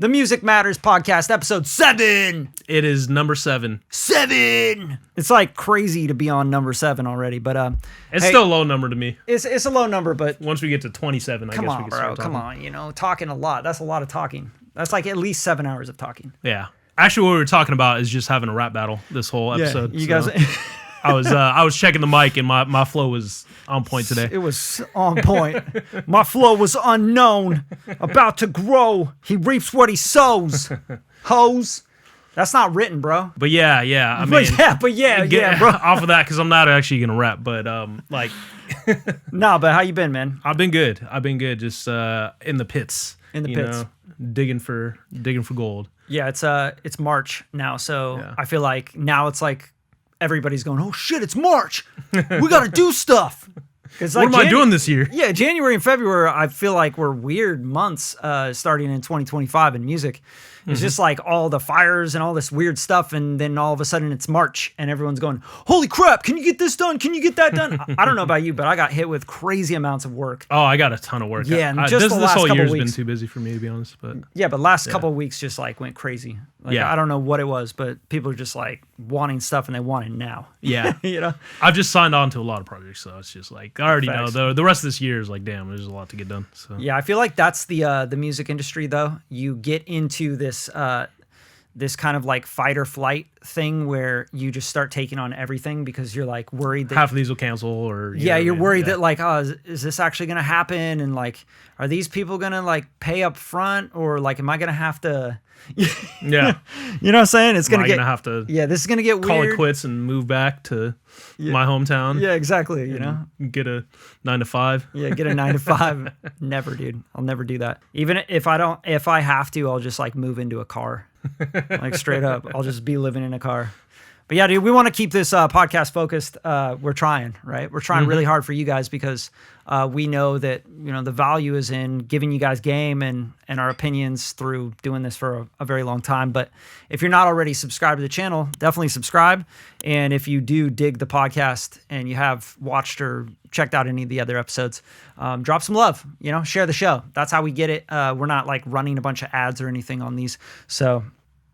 The Music Matters Podcast, episode 7. It is number 7. 7. It's like crazy to be on number 7 already, but it's still a low number to me. It's a low number, but once we get to 27, I guess we can start talking. Come on, talking a lot. That's a lot of talking. That's like at least 7 hours of talking. Yeah. Actually, what we were talking about is just having a rap battle this whole episode. Yeah, you guys. I was checking the mic and my flow was on point today. It was on point. My flow was unknown, about to grow. He reaps what he sows. Hoes. That's not written, bro. But yeah. I mean, yeah, bro. Off of that, because I'm not actually gonna rap, but Nah, but how you been, man? I've been good. Just in the pits. In the pits. Digging for gold. Yeah, it's March now, so yeah. I feel like now it's like everybody's going, oh shit, it's March. We got to do stuff. What am I doing this year? Yeah, January and February, I feel like were weird months starting in 2025 in music. It's just like all the fires and all this weird stuff, and then all of a sudden it's March, and everyone's going, holy crap, can you get this done? Can you get that done? I don't know about you, but I got hit with crazy amounts of work. Oh, I got a ton of work. Yeah, and just the last this whole couple year's weeks been too busy for me, to be honest. But last couple of weeks just like went crazy. Like, I don't know what it was, but people are just like wanting stuff, and they want it now. Yeah. I've just signed on to a lot of projects, so it's just like, I already know, the rest of this year is like, damn, there's a lot to get done. So yeah, I feel like that's the music industry, though. You get into this kind of like fight or flight thing where you just start taking on everything because you're like worried that half of these will cancel, or you're worried that like, oh, is this actually going to happen? And like, are these people going to like pay up front, or like, am I going to have to, yeah, you know what I'm saying? It's going to have to, this is going to get call weird. It quits and move back to my hometown. Yeah, exactly. Get a 9 to 5. Yeah. Get a 9 to 5. Never, dude. I'll never do that. Even if I have to, I'll just like move into a car. Like straight up, I'll just be living in a car. But yeah, dude, we want to keep this podcast focused. We're trying, right? We're trying really hard for you guys because we know that the value is in giving you guys game and our opinions through doing this for a very long time. But if you're not already subscribed to the channel, definitely subscribe. And if you do dig the podcast and you have watched or checked out any of the other episodes, drop some love. Share the show. That's how we get it. We're not like running a bunch of ads or anything on these, so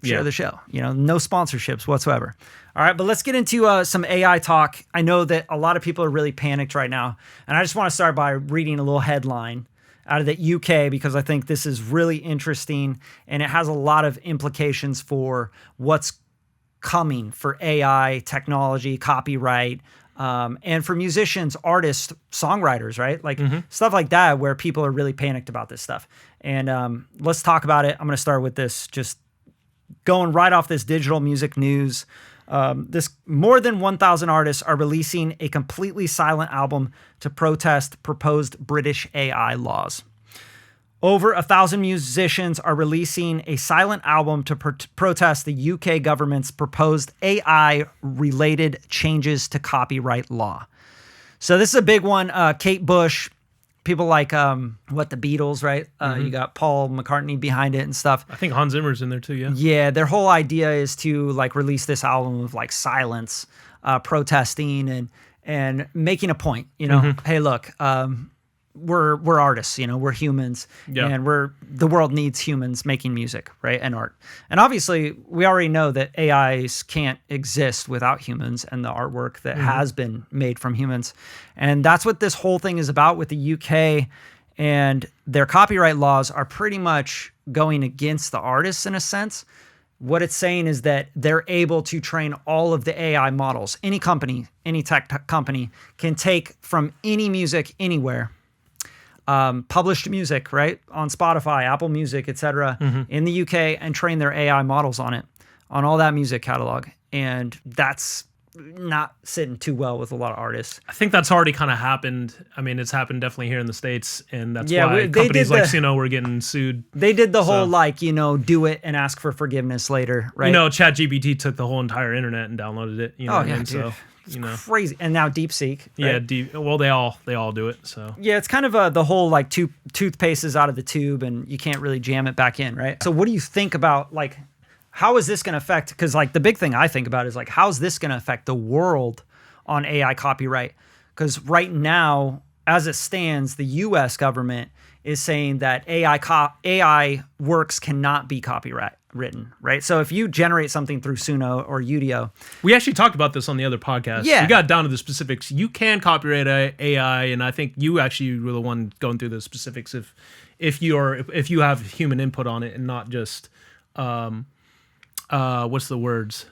share the show. No sponsorships whatsoever. All right, but let's get into some AI talk. I know that a lot of people are really panicked right now, and I just want to start by reading a little headline out of the UK because I think this is really interesting, and it has a lot of implications for what's coming for AI, technology, copyright, and for musicians, artists, songwriters, right? Like stuff like that, where people are really panicked about this stuff. And let's talk about it. I'm going to start with this, just going right off this digital music news. This more than 1,000 artists are releasing a completely silent album to protest proposed British AI laws. Over 1,000 musicians are releasing a silent album to protest the UK government's proposed AI-related changes to copyright law. So this is a big one. Kate Bush, people like the Beatles, right? You got Paul McCartney behind it and stuff. I think Hans Zimmer's in there too, yeah. Yeah, their whole idea is to like release this album of like silence, protesting and making a point. Hey, look, we're artists, we're humans, and the world needs humans making music, right, and art. And obviously, we already know that AIs can't exist without humans and the artwork that has been made from humans. And that's what this whole thing is about with the UK. And their copyright laws are pretty much going against the artists in a sense. What it's saying is that they're able to train all of the AI models. Any company, any tech company can take from any music anywhere, published music, right, on Spotify, Apple Music, etc., in the UK, and train their AI models on it, on all that music catalog. And that's not sitting too well with a lot of artists. I think that's already kind of happened. I mean, it's happened definitely here in the States, and that's why companies like we're getting sued. They did the whole do it and ask for forgiveness later, right? ChatGPT took the whole entire internet and downloaded it. Dude. So It's crazy. And now DeepSeek. Right? Yeah, well, they all do it. So yeah, it's kind of the whole like toothpaste is out of the tube and you can't really jam it back in, right? So what do you think about like how is this going to affect? Because like the big thing I think about is like how's this going to affect the world on AI copyright? Because right now, as it stands, the U.S. government is saying that AI works cannot be copyright written, right? So if you generate something through Suno or Udio, we actually talked about this on the other podcast. Yeah. We got down to the specifics. You can copyright AI, and I think you actually were the one going through the specifics if you have human input on it and not just what's the words?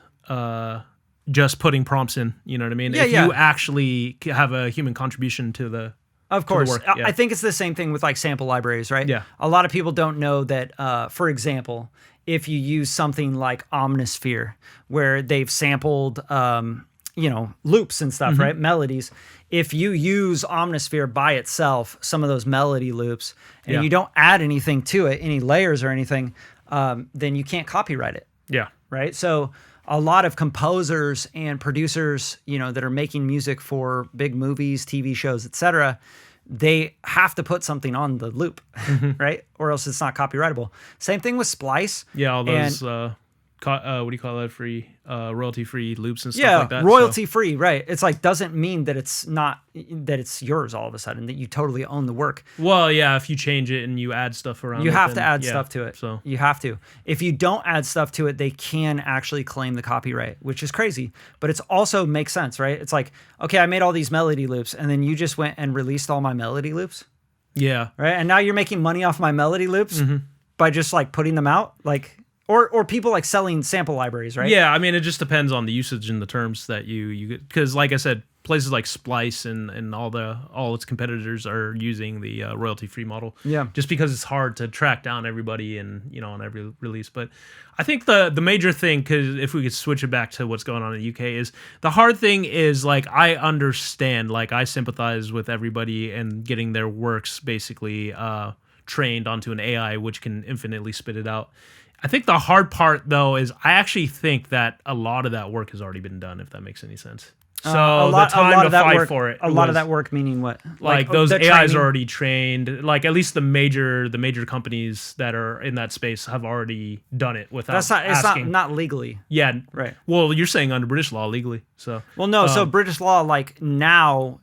Just putting prompts in, you know what I mean? If you actually have a human contribution to the of course. work, I think it's the same thing with like sample libraries, right? Yeah. A lot of people don't know that, for example, if you use something like Omnisphere, where they've sampled, loops and stuff, right? Melodies. If you use Omnisphere by itself, some of those melody loops, and you don't add anything to it, any layers or anything, then you can't copyright it. Yeah. Right. So a lot of composers and producers, that are making music for big movies, TV shows, etc., they have to put something on the loop, right? Or else it's not copyrightable. Same thing with Splice. Yeah, all those what do you call that? Free royalty-free loops and stuff like that. Yeah, royalty-free, right? It's like doesn't mean that it's yours all of a sudden, that you totally own the work. Well, yeah, if you change it and you add stuff around, you have to add stuff to it. So you have to. If you don't add stuff to it, they can actually claim the copyright, which is crazy. But it's also makes sense, right? It's like, okay, I made all these melody loops, and then you just went and released all my melody loops. Yeah. Right, and now you're making money off my melody loops by just like putting them out, like. Or people like selling sample libraries, right? Yeah, I mean, it just depends on the usage and the terms that you get. Because like I said, places like Splice and all its competitors are using the royalty-free model. Yeah. Just because it's hard to track down everybody and on every release. But I think the major thing, because if we could switch it back to what's going on in the UK, is the hard thing is like I understand, like I sympathize with everybody and getting their works basically trained onto an AI which can infinitely spit it out. I think the hard part, though, is I actually think that a lot of that work has already been done, if that makes any sense. So the time to fight for it. A lot of that work meaning what? Like those AIs are already trained. Like at least the major companies that are in that space have already done it without asking. It's not legally. Yeah. Right. Well, you're saying under British law legally. So. Well, no. So British law, like now,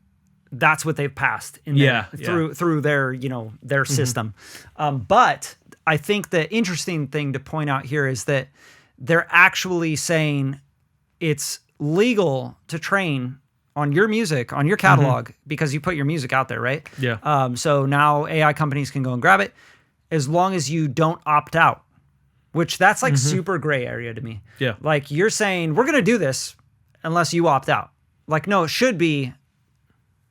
that's what they've passed in through their their system, but. I think the interesting thing to point out here is that they're actually saying it's legal to train on your music, on your catalog, because you put your music out there, right? Yeah. So now AI companies can go and grab it as long as you don't opt out, which that's like super gray area to me. Yeah. Like you're saying, we're going to do this unless you opt out. Like, no, it should be,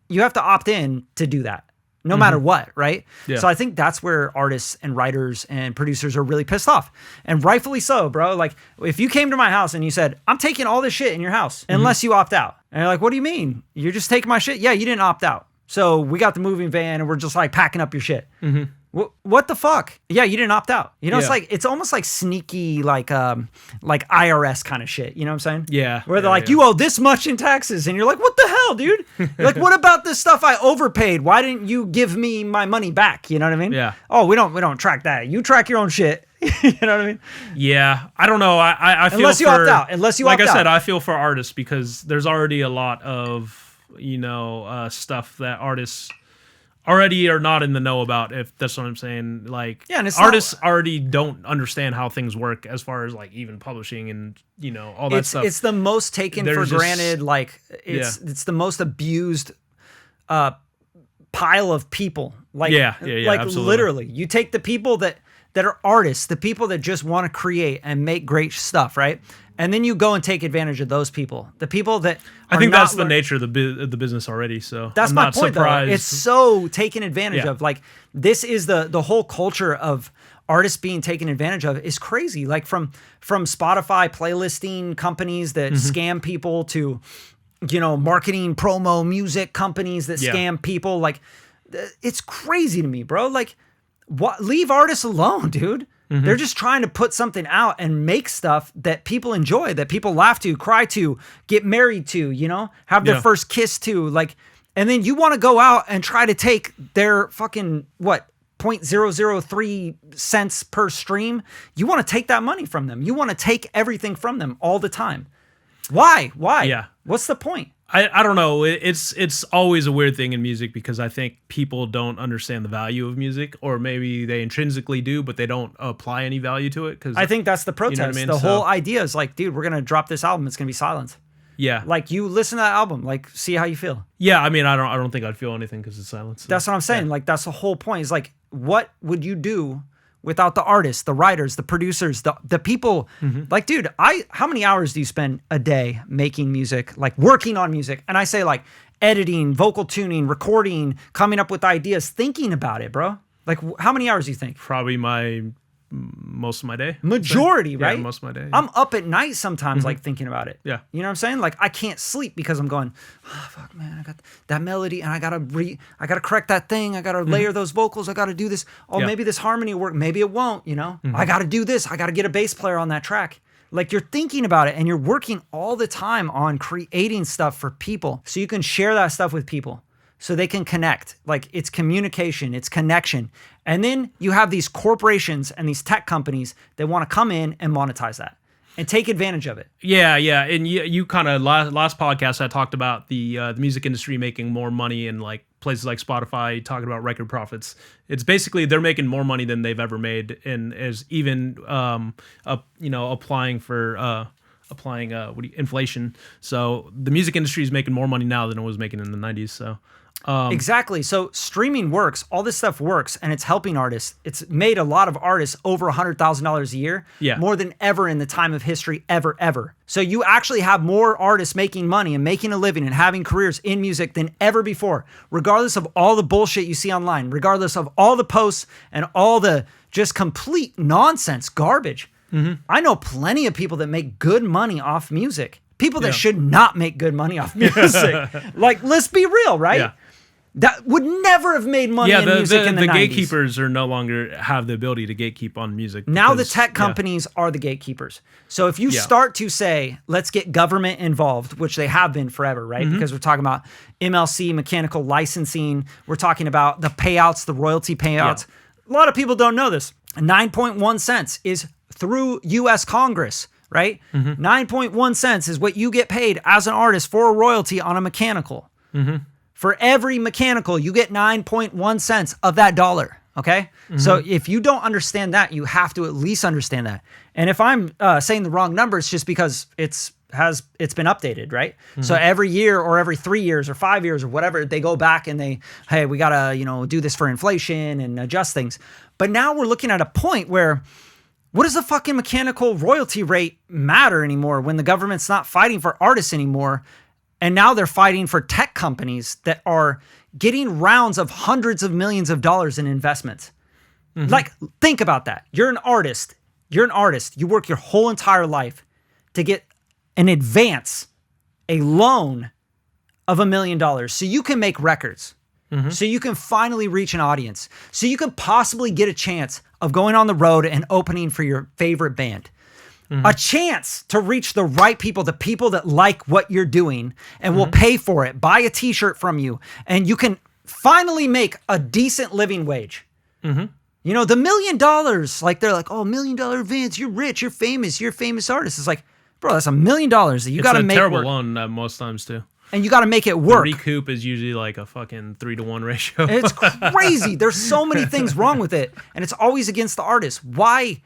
you have to opt in to do that. No matter what, right? Yeah. So I think that's where artists and writers and producers are really pissed off. And rightfully so, bro. Like, if you came to my house and you said, I'm taking all this shit in your house unless you opt out. And you're like, what do you mean? You're just taking my shit? Yeah, you didn't opt out. So we got the moving van and we're just like packing up your shit. What the fuck? Yeah, you didn't opt out. It's like, it's almost like sneaky, like IRS kind of shit. You know what I'm saying? Yeah. Where they're like, you owe this much in taxes. And you're like, what the hell, dude? Like, what about this stuff I overpaid? Why didn't you give me my money back? You know what I mean? Yeah. Oh, we don't track that. You track your own shit. You know what I mean? Yeah. I don't know. I feel unless you opt out. Like I said, I feel for artists because there's already a lot of, stuff that artists already are not in the know about, if that's what I'm saying. Like, yeah, and artists already don't understand how things work as far as like even publishing and all that stuff. It's the most taken for granted. Like it's the most abused pile of people. Like like absolutely. Literally, you take the people that are artists, the people that just want to create and make great stuff, right? And then you go and take advantage of those people, the people that I think that's the nature of the business already. So that's I'm my not point. surprised. Though. It's so taken advantage of. Like this is the whole culture of artists being taken advantage of is crazy. Like from Spotify playlisting companies that scam people to marketing promo music companies that scam people. Like it's crazy to me, bro. Like what? Leave artists alone, dude. They're just trying to put something out and make stuff that people enjoy, that people laugh to, cry to, get married to, have their first kiss to, like, and then you want to go out and try to take their fucking, 0.003 cents per stream. You want to take that money from them. You want to take everything from them all the time. Why? Yeah. What's the point? I don't know. It's always a weird thing in music because I think people don't understand the value of music, or maybe they intrinsically do, but they don't apply any value to it. Because I think that's the protest. You know what I mean? The whole idea is like, dude, we're gonna drop this album. It's gonna be silence. Yeah. Like, you listen to that album, like, see how you feel. Yeah. I mean, I don't think I'd feel anything because it's silence. So. That's what I'm saying. Like, that's the whole point. Is like, what would you do without the artists, the writers, the producers, the people? Like, dude, how many hours do you spend a day making music, like working on music? And I say, like, editing, vocal tuning, recording, coming up with ideas, thinking about it, bro. Like, how many hours do you think? Probably most of my day. Majority, right? Yeah, most of my day. I'm up at night sometimes, like, thinking about it. Yeah. You know what I'm saying? Like, I can't sleep because I'm going, oh, fuck, man, I got that melody, and I gotta correct that thing. I gotta layer those vocals. I gotta do this. Oh, maybe this harmony will work. Maybe it won't, you know? I gotta do this. I gotta get a bass player on that track. Like, you're thinking about it, and you're working all the time on creating stuff for people so you can share that stuff with people, so they can connect. Like, it's communication, it's connection. And then you have these corporations and these tech companies that want to come in and monetize that and take advantage of it. Yeah. And you kind of last podcast I talked about the music industry making more money in like places like Spotify, talking about record profits. It's basically they're making more money than they've ever made, and as even applying inflation. So the music industry is making more money now than it was making in the 90s. So. Exactly. So streaming works, all this stuff works, and it's helping artists. It's made a lot of artists over $100,000 a year, more than ever in the time of history, ever. So you actually have more artists making money and making a living and having careers in music than ever before, regardless of all the bullshit you see online, regardless of all the posts and all the just complete nonsense, garbage. I know plenty of people that make good money off music. People that should not make good money off music. Like, let's be real, right? Yeah. That would never have made money in music in the 90s. The gatekeepers are no longer have the ability to gatekeep on music. Now the tech companies are the gatekeepers. So if you start to say, let's get government involved, which they have been forever, right? Because we're talking about MLC, mechanical licensing. We're talking about the payouts, the royalty payouts. A lot of people don't know this. 9.1 cents is through U.S. Congress, right? 9.1 cents is what you get paid as an artist for a royalty on a mechanical. For every mechanical, you get 9.1 cents of that dollar, okay? So if you don't understand that, you have to at least understand that. And if I'm saying the wrong number, it's just because it's been updated, right? So every year or every 3 years or 5 years or whatever, they go back and hey, we gotta, do this for inflation and adjust things. But now we're looking at a point where, what does the fucking mechanical royalty rate matter anymore when the government's not fighting for artists anymore? And now they're fighting for tech companies that are getting rounds of hundreds of millions of dollars in investments. Like, think about that. You're an artist. You work your whole entire life to get an advance, a loan of $1 million so you can make records. So you can finally reach an audience. So you can possibly get a chance of going on the road and opening for your favorite band. A chance to reach the right people, the people that like what you're doing and will pay for it, buy a t-shirt from you, and you can finally make a decent living wage. The $1 million, like, they're like, oh, $1 million advance, you're rich, you're a famous artist. It's like, bro, that's $1 million that you got to make terrible work. loan most times too. And you got to make it work. The recoup is usually like a fucking 3-to-1 ratio. It's crazy. There's so many things wrong with it, and it's always against the artist. Why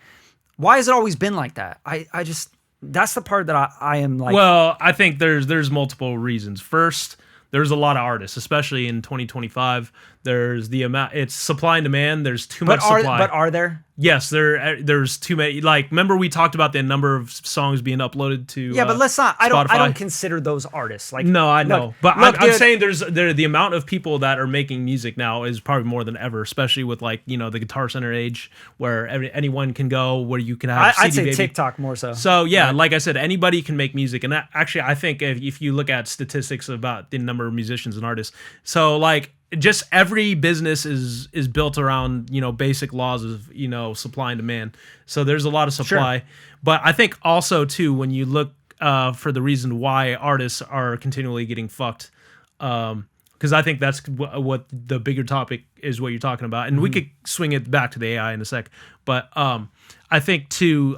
has it always been like that? I just, that's the part that I am like. Well, I think there's multiple reasons. First, there's a lot of artists, especially in 2025. There's the amount, it's supply and demand. There's too much supply. But are there? Yes, there's too many. Like, remember we talked about the number of songs being uploaded to but let's not. I Spotify? don't consider those artists. Like, no, I know, but look, I'm saying the amount of people that are making music now is probably more than ever, especially with, like, the Guitar Center age, where anyone can go, where you can have. I'd say Baby. TikTok more so. So yeah, like I said, anybody can make music, and actually, I think if you look at statistics about the number of musicians and artists, so like, just every business is built around basic laws of supply and demand. So there's a lot of supply, but I think also too, when you look for the reason why artists are continually getting fucked, because I think that's what the bigger topic is, what you're talking about, and we could swing it back to the AI in a sec. But I think too,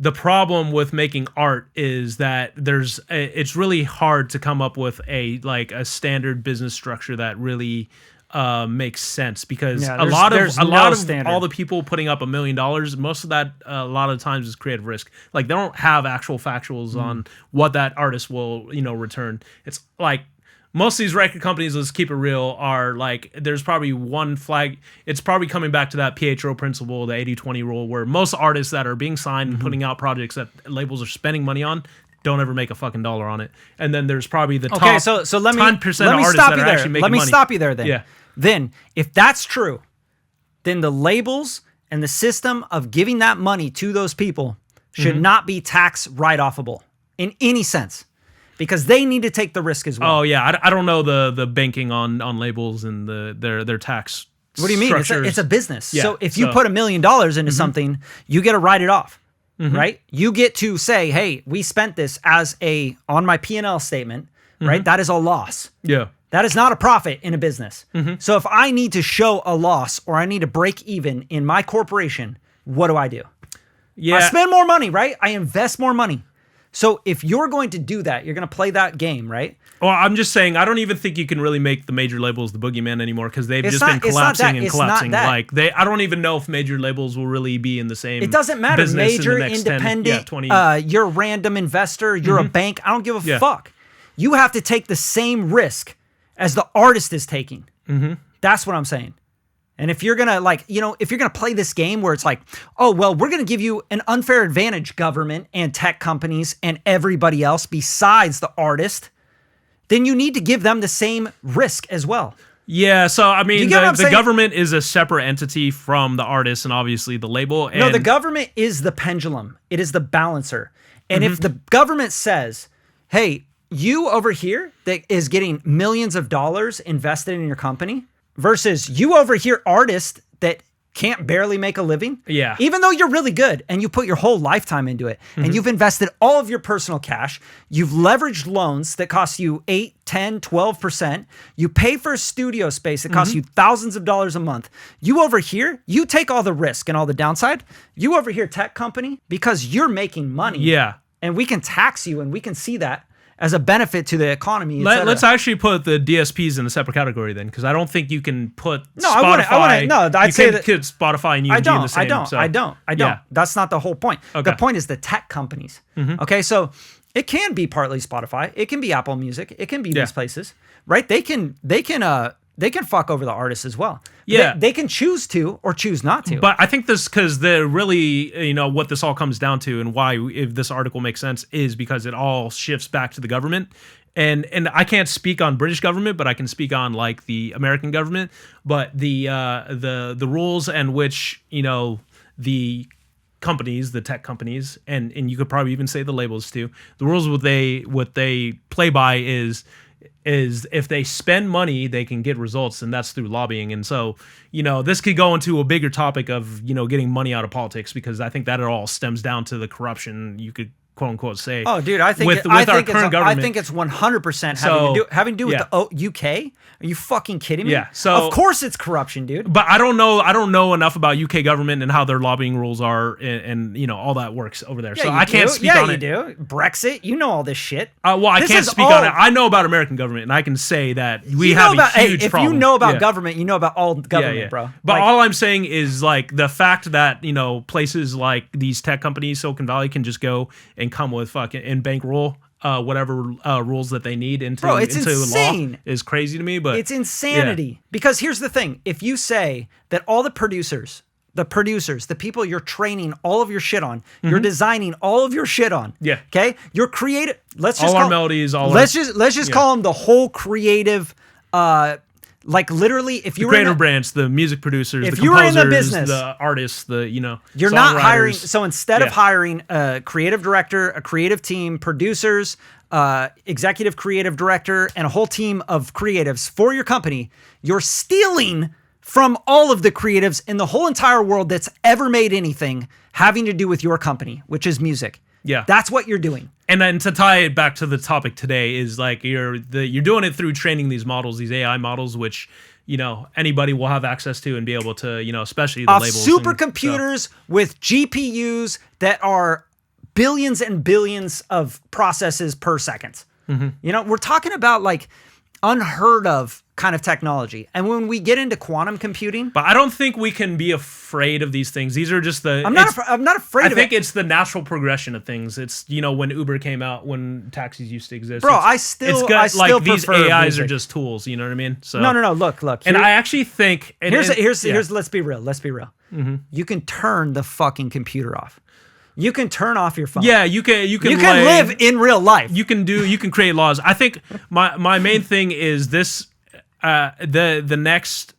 the problem with making art is that it's really hard to come up with a standard business structure that really makes sense, because a lot of all the people putting up $1 million, most of that a lot of times is creative risk. Like, they don't have actual factuals on what that artist will return. It's like most of these record companies, let's keep it real, are like, there's probably one flag. It's probably coming back to that Pietro principle, the 80-20 rule, where most artists that are being signed and putting out projects that labels are spending money on don't ever make a fucking dollar on it. And then there's probably the top 10% of artists that are actually making money. Let me stop you there then. Yeah. Then, if that's true, then the labels and the system of giving that money to those people should not be tax write-offable in any sense, because they need to take the risk as well. Oh yeah, I don't know the banking on labels and their tax. What do you mean? It's a business. Yeah, so if you put $1 million into something, you get to write it off, right? You get to say, hey, we spent this on my P&L statement, right? That is a loss. Yeah. That is not a profit in a business. So if I need to show a loss or I need to break even in my corporation, what do? Yeah. I spend more money, right? I invest more money. So if you're going to do that, you're going to play that game, right? Well, I'm just saying, I don't even think you can really make the major labels the boogeyman anymore, because they've just been collapsing and collapsing. Like, I don't even know if major labels will really be in the same. It doesn't matter. Major, independent, 20. You're a random investor. You're a bank. I don't give a fuck. You have to take the same risk as the artist is taking. That's what I'm saying. And if you're gonna if you're gonna play this game where it's like, oh well, we're gonna give you an unfair advantage, government and tech companies and everybody else besides the artist, then you need to give them the same risk as well. Yeah, so I mean, the government is a separate entity from the artist and obviously the label. And no, the government is the pendulum. It is the balancer. And if the government says, hey, you over here that is getting millions of dollars invested in your company versus you over here, artist that can't barely make a living. Yeah. Even though you're really good and you put your whole lifetime into it and you've invested all of your personal cash, you've leveraged loans that cost you 8, 10, 12%. You pay for a studio space that costs you thousands of dollars a month. You over here, you take all the risk and all the downside. You over here, tech company, because you're making money. Yeah. And we can tax you and we can see that as a benefit to the economy. Let's actually put the DSPs in a separate category then, because I don't think you can put Spotify. I'd say that Spotify and UMG in the same. I don't. Yeah. That's not the whole point. Okay. The point is the tech companies. Okay, so it can be partly Spotify. It can be Apple Music. It can be these places, right? They can fuck over the artists as well. Yeah. They can choose to or choose not to. But I think this, because they're really, what this all comes down to and why, if this article makes sense, is because it all shifts back to the government. And I can't speak on British government, but I can speak on like the American government. But the rules and which, the companies, the tech companies, and you could probably even say the labels too, the rules what they play by is if they spend money, they can get results, and that's through lobbying. And so, this could go into a bigger topic of, getting money out of politics, because I think that it all stems down to the corruption, you could quote unquote say. Oh, dude, I think our current government. I think it's 100% having to do with the UK. Are you fucking kidding me? Yeah. So of course it's corruption, dude. But I don't know enough about UK government and how their lobbying rules are, and all that works over there. Yeah, so I can't speak on it. Yeah, you do. Brexit, you know all this shit. Well, I can't speak on it. I know about American government, and I can say that we have a huge problem. If you know about government, you know about all government, bro. But all I'm saying is like the fact that places like these tech companies, Silicon Valley, can just go and come with fucking and bankroll whatever rules that they need into law is crazy to me. But it's insanity, because here's the thing: if you say that all the producers, the people you're training all of your shit on, you're designing all of your shit on, okay, you're creative. Let's just our melodies, let's just call them the whole creative. Like literally, if you were creative branch, the music producers, if the you composers, were in the business, the artists, you're not hiring. So instead of hiring a creative director, a creative team, producers, executive creative director, and a whole team of creatives for your company, you're stealing from all of the creatives in the whole entire world that's ever made anything having to do with your company, which is music. Yeah, that's what you're doing. And then to tie it back to the topic today is like you're doing it through training these models, these AI models, which anybody will have access to and be able to especially the labels. Supercomputers with GPUs that are billions and billions of processes per second. You know, we're talking about like unheard of kind of technology. And when we get into quantum computing, But I don't think we can be afraid of these things. These are just the. I'm not afraid of it. I think it's the natural progression of things. It's, you know, when Uber came out, when taxis used to exist. Bro, I still like these prefer AIs music. are just tools. You know what I mean? So No. Look. And I actually think Here's yeah. let's be real. You can turn the fucking computer off. You can turn off your phone. Yeah, you can live in real life. You can create laws. I think my main thing is this the next,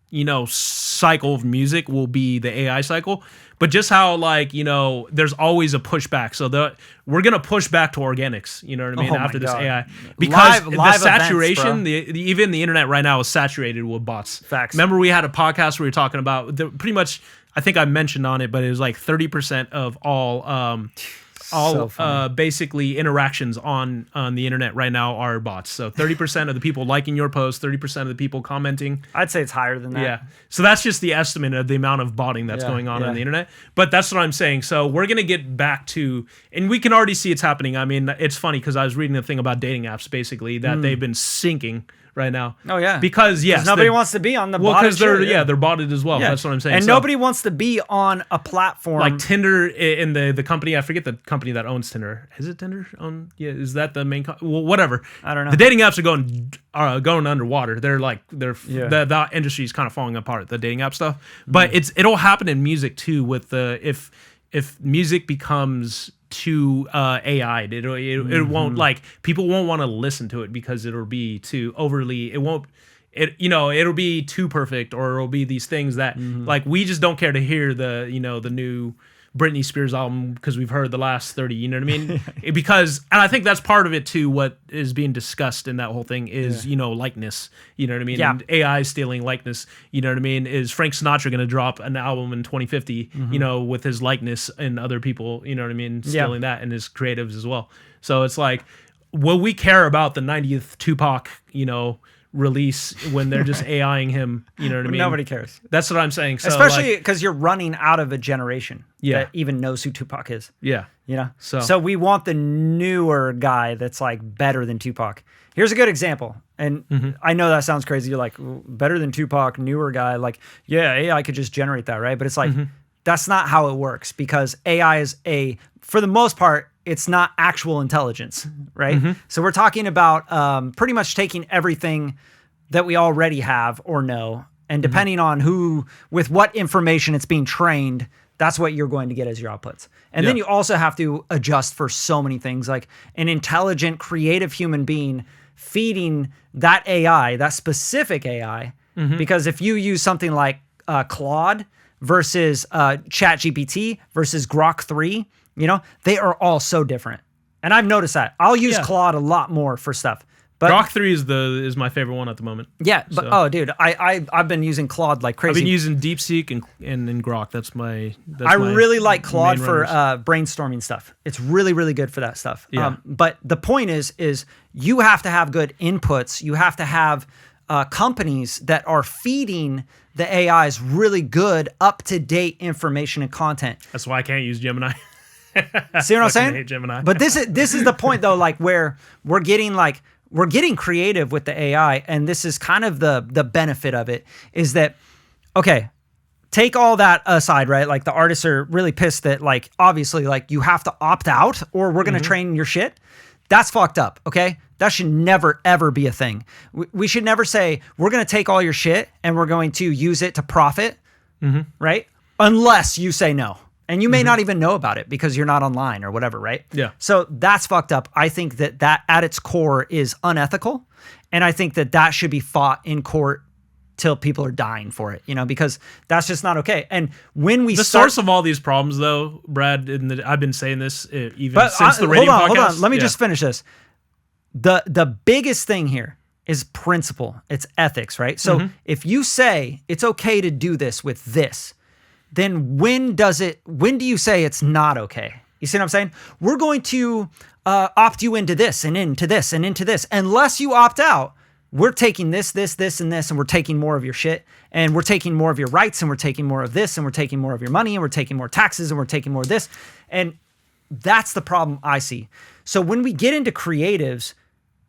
you know, cycle of music will be the AI cycle. But just how, like, you know, there's always a pushback. So we're gonna push back to organics, you know what I mean, after this AI. Because the saturation, events, even the internet right now is saturated with bots. Facts. Remember we had a podcast where we were talking about pretty much, I think I mentioned on it, but it was like 30% of all basically interactions on the internet right now are bots. So 30% of the people liking your post, 30% of the people commenting. I'd say it's higher than that. Yeah. So that's just the estimate of the amount of botting that's going on the internet. But that's what I'm saying. So we're going to get back to, and we can already see it's happening. I mean, it's funny because I was reading a thing about dating apps basically that they've been sinking right now. Oh yeah. Because nobody wants to be on the because botted they're botted as well. Yeah. That's what I'm saying. And nobody wants to be on a platform like Tinder in the company. I forget the company that owns Tinder. Is it Tinder? Is that the main? Well, whatever. I don't know. The dating apps are going underwater. The industry is kind of falling apart. The dating app stuff, but it'll happen in music too. With if music becomes too AI'd, it won't, like, people won't want to listen to it because it'll be too overly. It'll be too perfect, or it'll be these things that like we just don't care to hear the new Britney Spears album because we've heard the last 30, you know what I mean? And I think that's part of it too. What is being discussed in that whole thing is, likeness, you know what I mean? Yeah. And AI stealing likeness, you know what I mean? Is Frank Sinatra going to drop an album in 2050, with his likeness and other people, you know what I mean? Stealing that and his creatives as well. So it's like, will we care about the 90th Tupac, release when they're just AIing him, you know what I mean? Nobody cares. That's what I'm saying. So, especially because you're running out of a generation that even knows who Tupac is. Yeah. So we want the newer guy that's like better than Tupac. Here's a good example. And I know that sounds crazy. You're like, better than Tupac, newer guy. Like, yeah, AI could just generate that, right? But it's like, that's not how it works, because AI is for the most part, it's not actual intelligence, right? So we're talking about pretty much taking everything that we already have or know, and depending on with what information it's being trained, that's what you're going to get as your outputs. And then you also have to adjust for so many things, like an intelligent, creative human being feeding that AI, that specific AI, because if you use something like Claude versus ChatGPT versus Grok 3, they are all so different. And I've noticed that. I'll use Claude a lot more for stuff. But Grok 3 is my favorite one at the moment. Yeah, but oh dude, I've been using Claude like crazy. I've been using DeepSeek and Grok. I really like Claude for brainstorming stuff. It's really, really good for that stuff. Yeah. But the point is you have to have good inputs. You have to have companies that are feeding the AIs really good, up-to-date information and content. That's why I can't use Gemini. See what I'm saying? I hate Gemini. But this is the point though, like where we're getting creative with the AI, and this is kind of the benefit of it, is that, okay, take all that aside, right? Like the artists are really pissed that, like, obviously, like, you have to opt out or we're going to train your shit. That's fucked up, okay? That should never, ever be a thing. We should never say, we're going to take all your shit and we're going to use it to profit, right? Unless you say no. And you may not even know about it because you're not online or whatever, right? Yeah. So that's fucked up. I think that at its core is unethical. And I think that should be fought in court till people are dying for it, because that's just not okay. And when we source of all these problems, though, Brad, I've been saying this since the radio podcast. Hold on. Let me just finish this. The biggest thing here is principle. It's ethics, right? So if you say it's okay to do this with this, then when do you say it's not okay? You see what I'm saying? We're going to opt you into this and into this and into this. Unless you opt out, we're taking this, and this, and we're taking more of your shit, and we're taking more of your rights, and we're taking more of this, and we're taking more of your money, and we're taking more taxes, and we're taking more of this. And that's the problem I see. So when we get into creatives,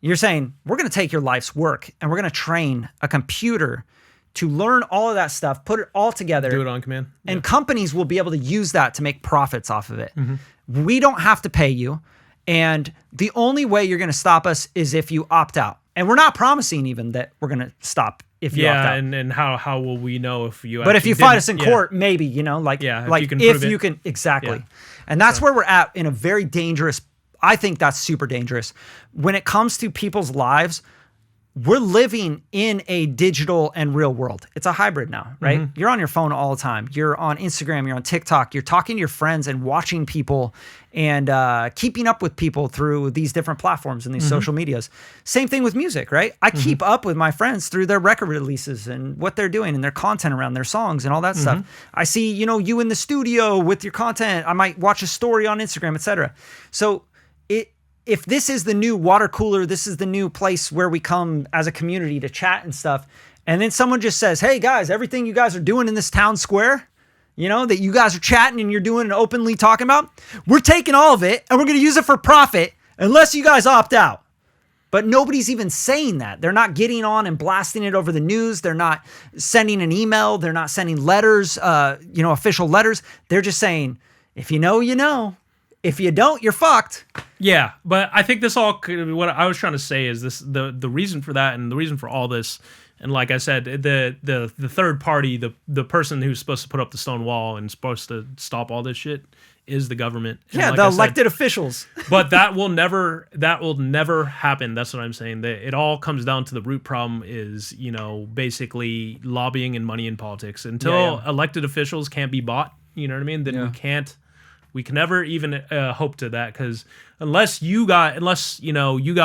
you're saying, we're going to take your life's work and we're going to train a computer to learn all of that stuff, put it all together. Do it on command. And companies will be able to use that to make profits off of it. We don't have to pay you. And the only way you're going to stop us is if you opt out. And we're not promising even that we're going to stop if you opt out. And how will we know if you But if you fight us in court, maybe, like if you can, exactly. And that's where we're at in a very dangerous, I think that's super dangerous. When it comes to people's lives, we're living in a digital and real world. It's a hybrid now, right? You're on your phone all the time. You're on Instagram, you're on TikTok, you're talking to your friends and watching people and keeping up with people through these different platforms and these social medias. Same thing with music, right? I keep up with my friends through their record releases and what they're doing and their content around their songs and all that stuff. I see, you in the studio with your content. I might watch a story on Instagram, etc. So if this is the new water cooler, this is the new place where we come as a community to chat and stuff, and then someone just says, hey guys, everything you guys are doing in this town square, that you guys are chatting and you're doing and openly talking about, we're taking all of it and we're going to use it for profit unless you guys opt out. But nobody's even saying that. They're not getting on and blasting it over the news. They're not sending an email. They're not sending letters, official letters. They're just saying, if you know, you know. If you don't, you're fucked. Yeah, but I think what I was trying to say is this: the reason for that and the reason for all this, and like I said, the third party, the person who's supposed to put up the stone wall and supposed to stop all this shit is the government. And the elected officials. But that will never happen. That's what I'm saying. It all comes down to the root problem is, basically lobbying and money in politics. Until elected officials can't be bought, you know what I mean? Then we can never even hope to that, because unless you got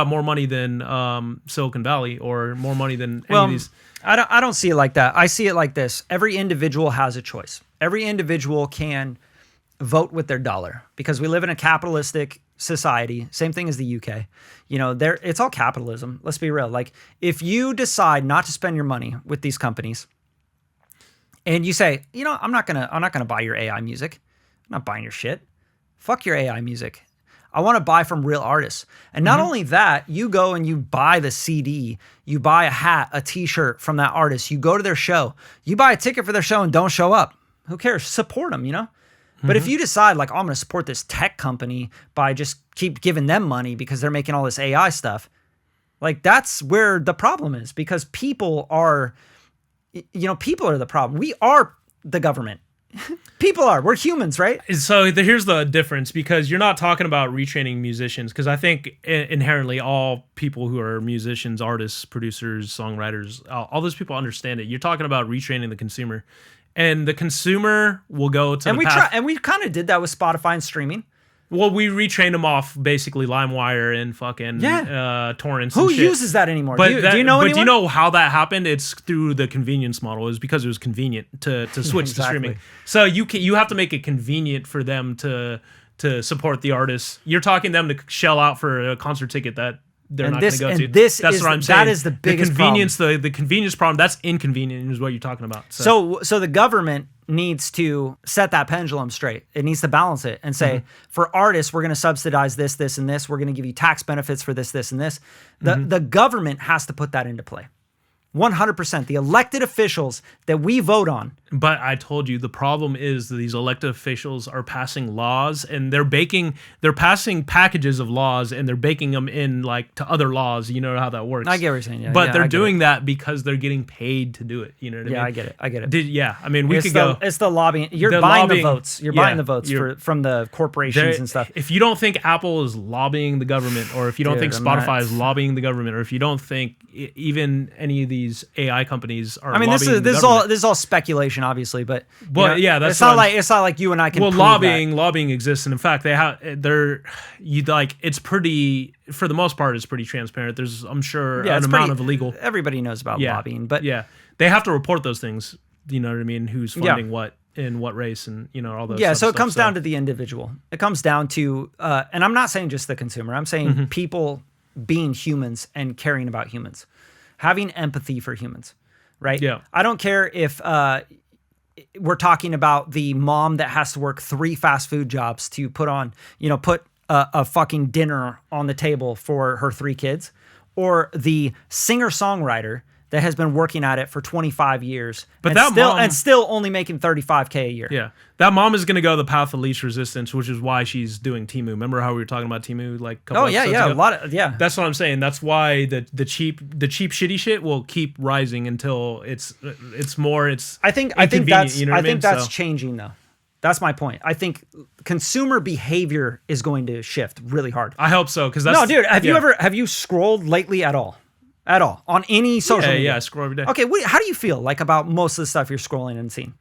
more money than Silicon Valley or more money than any of these. I don't see it like that. I see it like this. Every individual has a choice. Every individual can vote with their dollar because we live in a capitalistic society. Same thing as the UK. It's all capitalism. Let's be real. Like, if you decide not to spend your money with these companies and you say, I'm not gonna buy your AI music. I'm not buying your shit. Fuck your AI music. I want to buy from real artists. And not only that, you go and you buy the CD, you buy a hat, a t-shirt from that artist, you go to their show, you buy a ticket for their show and don't show up. Who cares? Support them, But if you decide I'm going to support this tech company by just keep giving them money because they're making all this AI stuff, that's where the problem is, because people are the problem. We are the government. People are. We're humans, right? So here's the difference, because you're not talking about retraining musicians, because I think inherently all people who are musicians, artists, producers, songwriters, all those people understand it. You're talking about retraining the consumer, and the consumer will go to and we kind of did that with Spotify and streaming. Well, we retrained them off basically LimeWire and fucking torrents. Who and shit. uses that anymore? But do you know anyone? But do you know how that happened? It's through the convenience model. It was because it was convenient to switch to streaming. So you have to make it convenient for them to support the artists. You're talking them to shell out for a concert ticket that they're not going to go to. That's what I'm saying. That is the biggest convenience. problem. The convenience problem. That's inconvenient is what you're talking about. So the government needs to set that pendulum straight. It needs to balance it and say, for artists, we're going to subsidize this, this, and this. We're going to give you tax benefits for this, this, and this. The government has to put that into play. 100%. The elected officials that we vote on. But I told you the problem is that these elected officials are passing laws, and they're passing packages of laws, and they're baking them in to other laws. You know how that works. I get what you're saying. Yeah, but they're doing that because they're getting paid to do it. You know what I mean? Yeah, I get it. I mean, It's the lobbying. You're buying the votes. You're buying the votes from the corporations and stuff. If you don't think Apple is lobbying the government, or if you don't think Spotify is lobbying the government, or if you don't think even any of these AI companies are lobbying the government. This is all speculation, obviously, but that's it's not like you and I can. Well, lobbying exists, and in fact, it's pretty, for the most part, it's pretty transparent. There's, I'm sure, an amount of illegal. Everybody knows about lobbying, but they have to report those things. You know what I mean? Who's funding what in what race, and all those. Yeah, so it comes down to the individual. It comes down to, and I'm not saying just the consumer. I'm saying people being humans and caring about humans, having empathy for humans, right? Yeah. I don't care if we're talking about the mom that has to work 3 fast food jobs to put a fucking dinner on the table for her 3 kids, or the singer-songwriter that has been working at it for 25 years, but still only making $35K a year. Yeah, that mom is going to go the path of least resistance, which is why she's doing Temu. Remember how we were talking about Temu like a couple episodes ago? A lot of That's what I'm saying. That's why the cheap shitty shit will keep rising until it's more. I think that's you know I think that's changing though. That's my point. I think consumer behavior is going to shift really hard. I hope so, because no, dude. Have you scrolled lately at all? At all on any social media? Yeah, I scroll every day. Okay, how do you feel like about most of the stuff you're scrolling and seeing?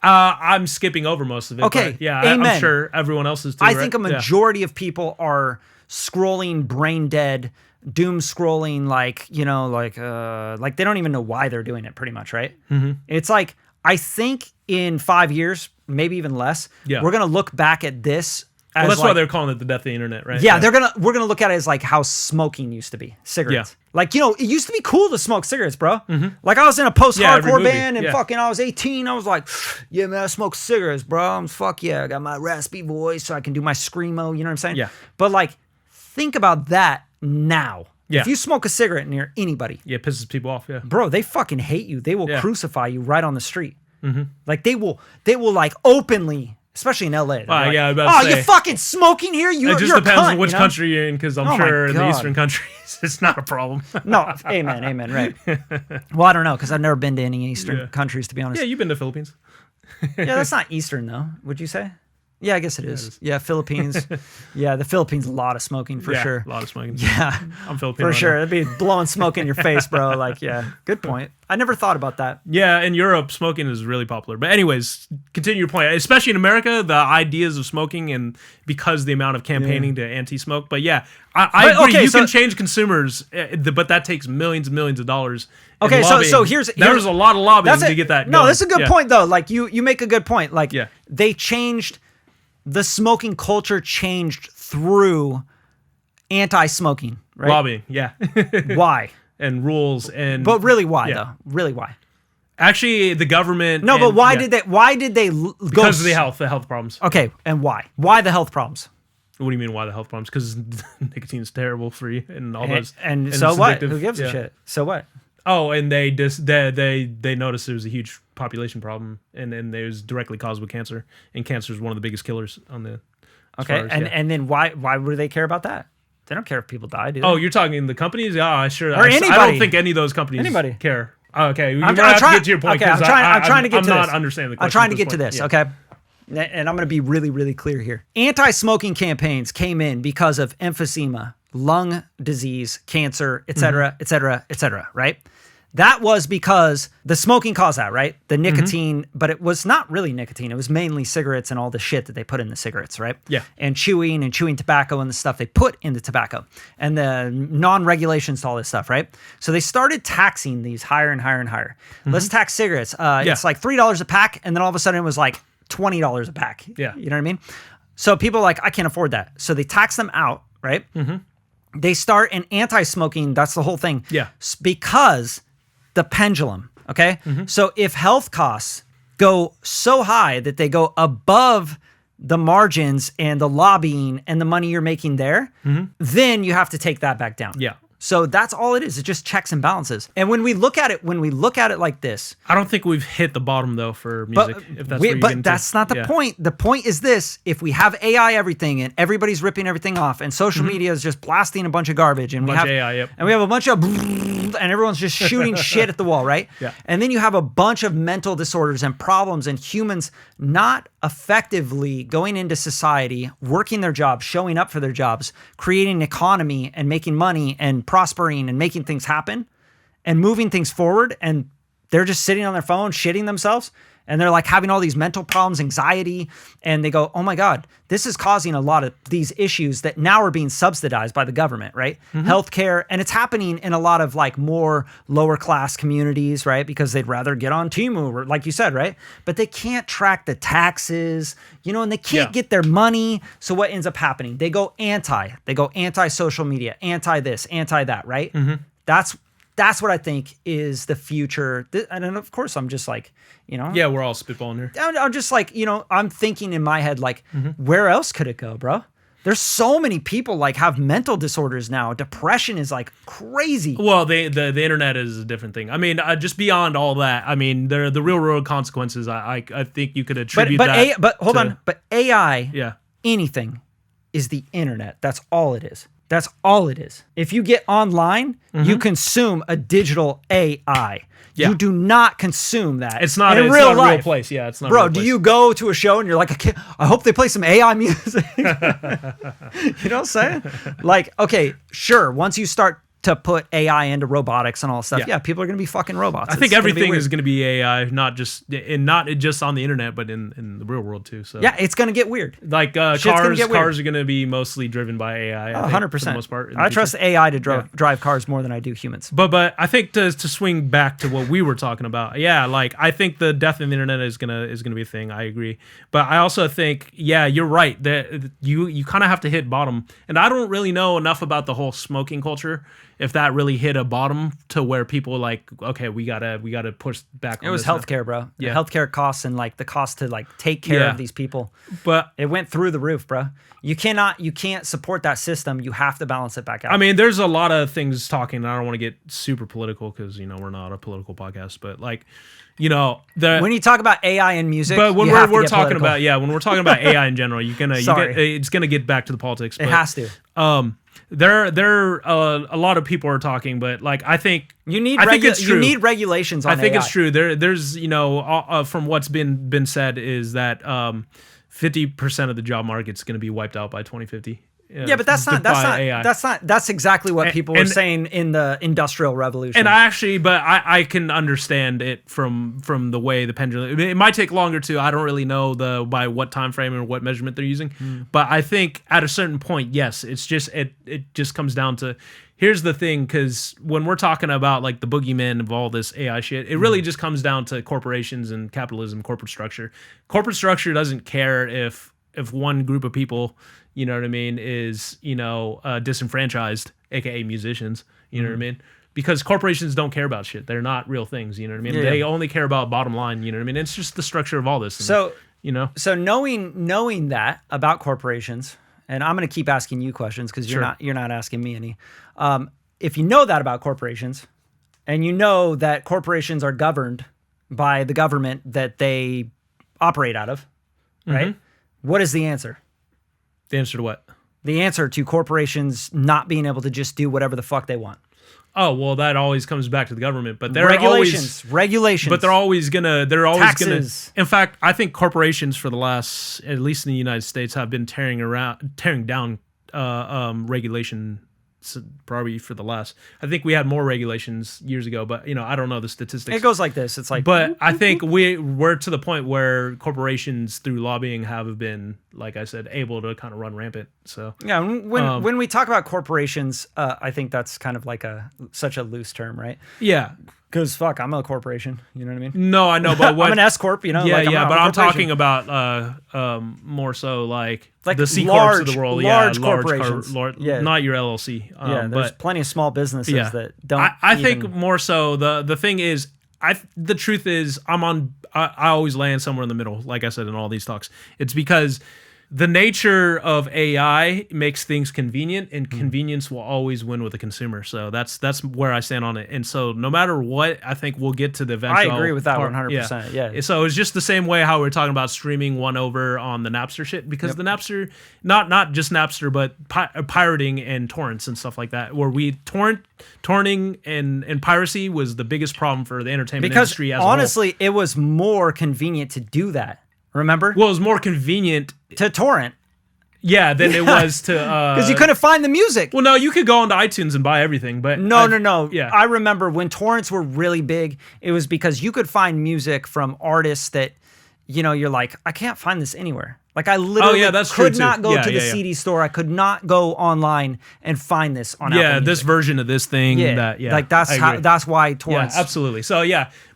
I'm skipping over most of it. Okay, but yeah, amen. I'm sure everyone else is too. I think a majority of people are scrolling brain dead, doom scrolling, like they don't even know why they're doing it. Pretty much, right? Mm-hmm. It's like I think in 5 years, maybe even less, we're gonna look back at this. Well, that's why they're calling it the death of the internet, right? Yeah, we're gonna look at it as like how smoking used to be, cigarettes. Yeah. Like, it used to be cool to smoke cigarettes, bro. Mm-hmm. Like I was in a post-hardcore band and I was 18. I was like, yeah, man, I smoke cigarettes, bro. Fuck yeah, I got my raspy voice so I can do my screamo. You know what I'm saying? Yeah. But like, think about that now. Yeah. If you smoke a cigarette near anybody, it pisses people off. Yeah, bro, they fucking hate you. They will crucify you right on the street. Mm-hmm. Like they will like openly. Especially in LA. Like, you fucking smoking here? It just depends which country you're in, because I'm sure in the Eastern countries, it's not a problem. No, amen, right. Well, I don't know, because I've never been to any Eastern countries, to be honest. Yeah, you've been to Philippines. Yeah, that's not Eastern, though, would you say? Yeah, I guess it is. Yeah, Philippines. Yeah, the Philippines, a lot of smoking for sure. A lot of smoking. Yeah, I'm Filipino. For sure. It'd be blowing smoke in your face, bro. Like, yeah, good point. I never thought about that. Yeah, in Europe, smoking is really popular. But anyways, continue your point. Especially in America, the ideas of smoking and because the amount of campaigning to anti-smoke. But yeah, I agree. Okay, you can change consumers, but that takes millions and millions of dollars. Okay, so here's there's a lot of lobbying to get that No, going. that's a good point, though. Like, you make a good point. Like, they changed... The smoking culture changed through anti-smoking, right? Lobbying, yeah. Why? And rules and... But really, why, though? Really, why? Actually, the government... No, but why did they go... Because of the health problems. Okay, and why? Why the health problems? What do you mean, why the health problems? Because nicotine's terrible for you and all those... And so what? Who gives a shit? So what? Oh, and they noticed there was a huge population problem, and it was directly caused with cancer, and cancer is one of the biggest killers on the. Okay, and then why would they care about that? They don't care if people die, do they? Oh, you're talking the companies? Yeah, sure. Or anybody. I don't think any of those companies care. Oh, okay, I'm trying to get to your point. Okay, I'm trying to get to this. I'm not understanding the question. I'm trying to get to this. Okay. And I'm going to be really, really clear here. Anti-smoking campaigns came in because of emphysema, lung disease, cancer, et cetera, et cetera, et cetera, right? That was because the smoking caused that, right? The nicotine, but it was not really nicotine. It was mainly cigarettes and all the shit that they put in the cigarettes, right? Yeah. And chewing tobacco and the stuff they put in the tobacco and the non-regulations to all this stuff, right? So they started taxing these higher and higher and higher. Let's tax cigarettes. It's like $3 a pack, and then all of a sudden it was like $20 a pack. Yeah. You know what I mean? So people are like, I can't afford that. So they tax them out, right? They start an anti-smoking, that's the whole thing. Yeah. Because the pendulum, okay? So if health costs go so high that they go above the margins and the lobbying and the money you're making there, then you have to take that back down. Yeah. So that's all it is. It's just checks and balances. And when we look at it like this, I don't think we've hit the bottom though for music. But that's not the point. The point is this: if we have AI everything and everybody's ripping everything off, and social media is just blasting a bunch of garbage, and we have a bunch of and everyone's just shooting shit at the wall, right? Yeah. And then you have a bunch of mental disorders and problems, and humans not effectively going into society, working their jobs, showing up for their jobs, creating an economy and making money and prospering and making things happen and moving things forward, and they're just sitting on their phone shitting themselves, and they're like having all these mental problems, anxiety, and they go, oh my God, this is causing a lot of these issues that now are being subsidized by the government, right? Healthcare, and it's happening in a lot of like more lower class communities, right? Because they'd rather get on Temu, like you said, right? But they can't track the taxes, and they can't get their money. So what ends up happening? They go anti social media, anti this, anti that, right? That's what I think is the future. And then of course, I'm just like, Yeah, we're all spitballing here. I'm just like, I'm thinking in my head, like, where else could it go, bro? There's so many people like have mental disorders now. Depression is like crazy. Well, the internet is a different thing. I mean, just beyond all that, I mean, the real world consequences. I think you could attribute that. But hold on. But AI, yeah, anything is the internet. That's all it is. That's all it is. If you get online, you consume a digital AI. Yeah. You do not consume that. It's not in real life. Real place. Yeah, it's not. Bro, real place. Do you go to a show and you're like, I hope they play some AI music? You know what I'm saying? Like, okay, sure. Once you start to put AI into robotics and all stuff, yeah people are going to be fucking robots. I think everything is going to be AI, not just on the internet, but in the real world too. So yeah, it's going to get weird. Like cars are going to be mostly driven by AI. 100%. For the most part. I trust AI to drive cars more than I do humans. But I think to swing back to what we were talking about, like I think the death of the internet is gonna be a thing. I agree, but I also think you're right that you kind of have to hit bottom, and I don't really know enough about the whole smoking culture. If that really hit a bottom to where people like, okay, we gotta push back. It was healthcare, bro. Yeah, healthcare costs and like the cost to like take care of these people. But it went through the roof, bro. You can't support that system. You have to balance it back out. I mean, there's a lot of things talking. I don't want to get super political because we're not a political podcast, but like. When you talk about AI and music, but when we're talking about when we're talking about AI in general, it's gonna get back to the politics. It has to. There a lot of people are talking, but like I think you need regulations on AI. I think it's true. There's from what's been said is that 50% of the job market's going to be wiped out by 2050. Yeah, but that's exactly what people were saying in the Industrial Revolution. And I can understand it from the way the pendulum. It might take longer too. I don't really know by what time frame or what measurement they're using. But I think at a certain point, yes, it's just it just comes down to. Here's the thing, because when we're talking about like the boogeyman of all this AI shit, it really just comes down to corporations and capitalism, corporate structure. Corporate structure doesn't care if one group of people, you know what I mean, is, disenfranchised, aka musicians, you know what I mean? Because corporations don't care about shit. They're not real things, you know what I mean? They only care about bottom line, you know what I mean? It's just the structure of all this. So knowing that about corporations, and I'm going to keep asking you questions because you're not asking me any. If you know that about corporations, and you know that corporations are governed by the government that they operate out of, right? What is the answer? The answer to what? The answer to corporations not being able to just do whatever the fuck they want. Oh, well, that always comes back to the government, but regulations. But they're always gonna. Taxes. In fact, I think corporations for the last, at least in the United States, have been tearing down regulation. Probably for the last. I think we had more regulations years ago, but I don't know the statistics. It goes like this. It's like, but I think we're to the point where corporations through lobbying have been, like I said, able to kind of run rampant. So yeah, when we talk about corporations, I think that's kind of like such a loose term, right? Yeah. Because fuck, I'm a corporation. You know what I mean? No, I know, but what, I'm an S corp. Yeah, but I'm talking about more so like the C corps of the world. Large corporations. Not your LLC. There's plenty of small businesses that don't. I think more so the thing is, the truth is I always land somewhere in the middle. Like I said in all these talks, it's because the nature of AI makes things convenient, and convenience will always win with the consumer. So that's where I stand on it. And so no matter what, I think we'll get to the eventual. I agree with that 100%. Yeah. So it's just the same way how we're talking about streaming one over on the Napster shit, because the Napster, not just Napster, but pirating and torrents and stuff like that, where torrenting and piracy was the biggest problem for the entertainment industry as a whole. Honestly, it was more convenient to do that. Remember? Well, it was more convenient to torrent. Yeah, than it was to... Because you couldn't find the music. Well, no, you could go onto iTunes and buy everything, but... No. Yeah. I remember when torrents were really big, it was because you could find music from artists that, you're like, I can't find this anywhere. Like, I literally could not go to the CD store. I could not go online and find this on Apple Music. This version of this thing. Like, that's why torrents... Yeah, absolutely. So,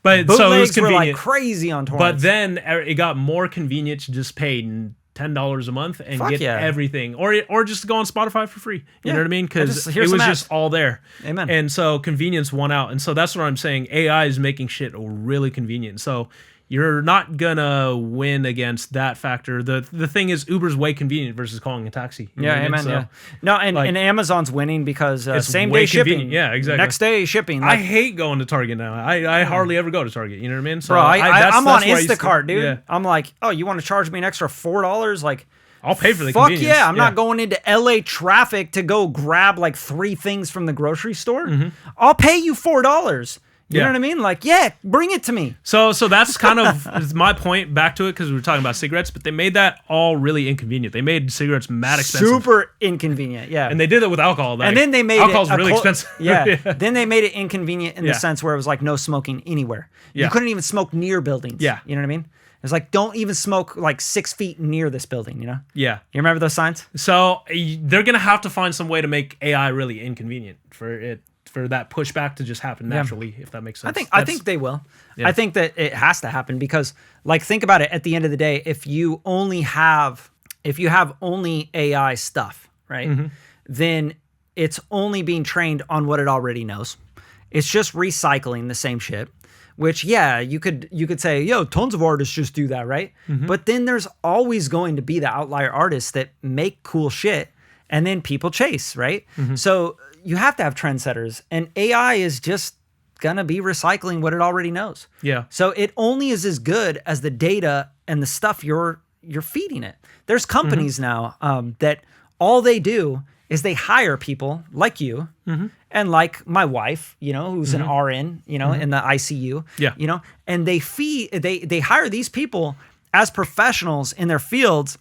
but bootlegs so it was convenient. Were like crazy on torrents. But then it got more convenient to just pay $10 a month and Fuck get yeah. everything, or just go on Spotify for free. You know what I mean? Because it here's was some just ads. all there. Amen. And so convenience won out. And so that's what I'm saying. AI is making shit really convenient. So you're not gonna win against that factor. The thing is, Uber's way convenient versus calling a taxi. You know what I mean? Amen. So Yeah. No, and Amazon's winning because it's same way day shipping. convenient. Yeah, exactly. Next day shipping. I hate going to Target now. I hardly ever go to Target. You know what I mean? So Bro, I'm on that's where I used to- Instacart, dude. Yeah. I'm like, oh, you want to charge me an extra $4? Like, I'll pay for the fuck convenience. yeah! I'm not going into LA traffic to go grab like 3 things from the grocery store. I'll pay you $4. You know what I mean? Like, yeah, bring it to me. So that's kind of is my point back to it, because we were talking about cigarettes, but they made that all really inconvenient. They made cigarettes mad expensive. Super inconvenient, yeah. And they did it with alcohol. Like, and then they made alcohol's it really expensive. Yeah. Then they made it inconvenient in the Yeah. sense where it was like no smoking anywhere. Yeah. You couldn't even smoke near buildings. Yeah. You know what I mean? It's like, don't even smoke like 6 feet near this building, you know? Yeah. You remember those signs? So they're gonna have to find some way to make AI really inconvenient for that pushback to just happen naturally, if that makes sense. I think they will. Yeah. I think that it has to happen because, like, think about it. At the end of the day, if you have only AI stuff, right, then it's only being trained on what it already knows. It's just recycling the same shit. Which, yeah, you could say, yo, tons of artists just do that, right? But then there's always going to be the outlier artists that make cool shit, and then people chase, right? So you have to have trendsetters, and AI is just gonna be recycling what it already knows. Yeah. So it only is as good as the data and the stuff you're feeding it. There's companies now that all they do is they hire people like you and like my wife, you know, who's an RN, you know, in the ICU, Yeah. you know, and they hire these people as professionals in their fields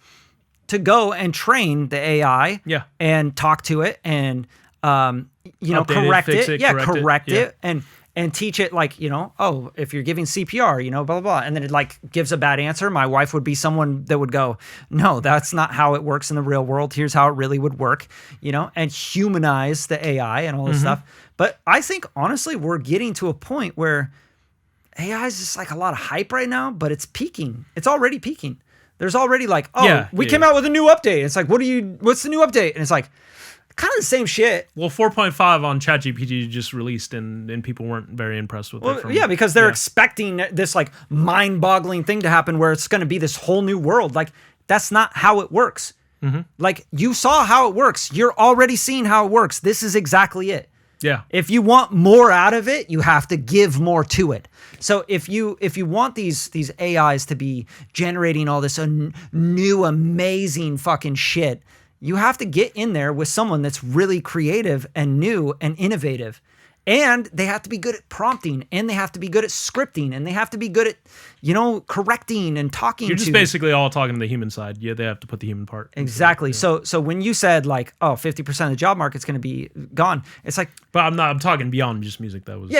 to go and train the AI Yeah. and talk to it and, you know, Update it, correct fix it. it, Yeah, correct it. it and teach it like, you know, oh, if you're giving CPR, you know, blah, blah, blah. And then it like gives a bad answer. My wife would be someone that would go, no, that's not how it works in the real world. Here's how it really would work, you know, and humanize the AI and all this stuff. But I think honestly, we're getting to a point where AI is just like a lot of hype right now, but it's peaking. It's already peaking. There's already like, oh, we came out with a new update. It's like, what's the new update? And it's like, kind of the same shit. Well, 4.5 on ChatGPT just released, and people weren't very impressed with it. Yeah, because they're expecting this like mind-boggling thing to happen where it's going to be this whole new world. Like, that's not how it works. Like, you saw how it works. You're already seeing how it works. This is exactly it. Yeah. If you want more out of it, you have to give more to it. So if you want these AIs to be generating all this new amazing fucking shit, you have to get in there with someone that's really creative and new and innovative. And they have to be good at prompting, and they have to be good at scripting, and they have to be good at, you know, correcting and talking. You're just basically all talking to the human side. Yeah, they have to put the human part. Exactly. Into it, So when you said like, oh, 50% of the job market's going to be gone, it's like, but I'm talking beyond just music. That was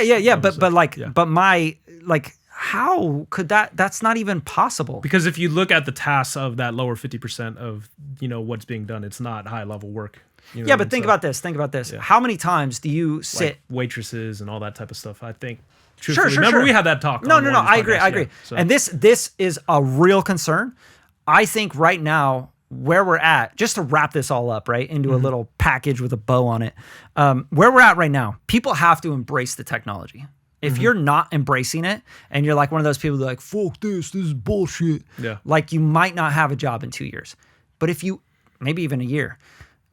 but my like, how could that's not even possible? Because if you look at the tasks of that lower 50% of, you know, what's being done, it's not high level work. You know yeah, but think about this. Yeah. How many times do you sit like waitresses and all that type of stuff? I think. Sure. Remember we had that talk. No. I agree. Yeah, so. And this is a real concern. I think right now where we're at, just to wrap this all up, right, into a little package with a bow on it. Where we're at right now, people have to embrace the technology. If you're not embracing it and you're like one of those people that are like, fuck this is bullshit. Yeah. Like, you might not have a job in 2 years. But if you, maybe even a year.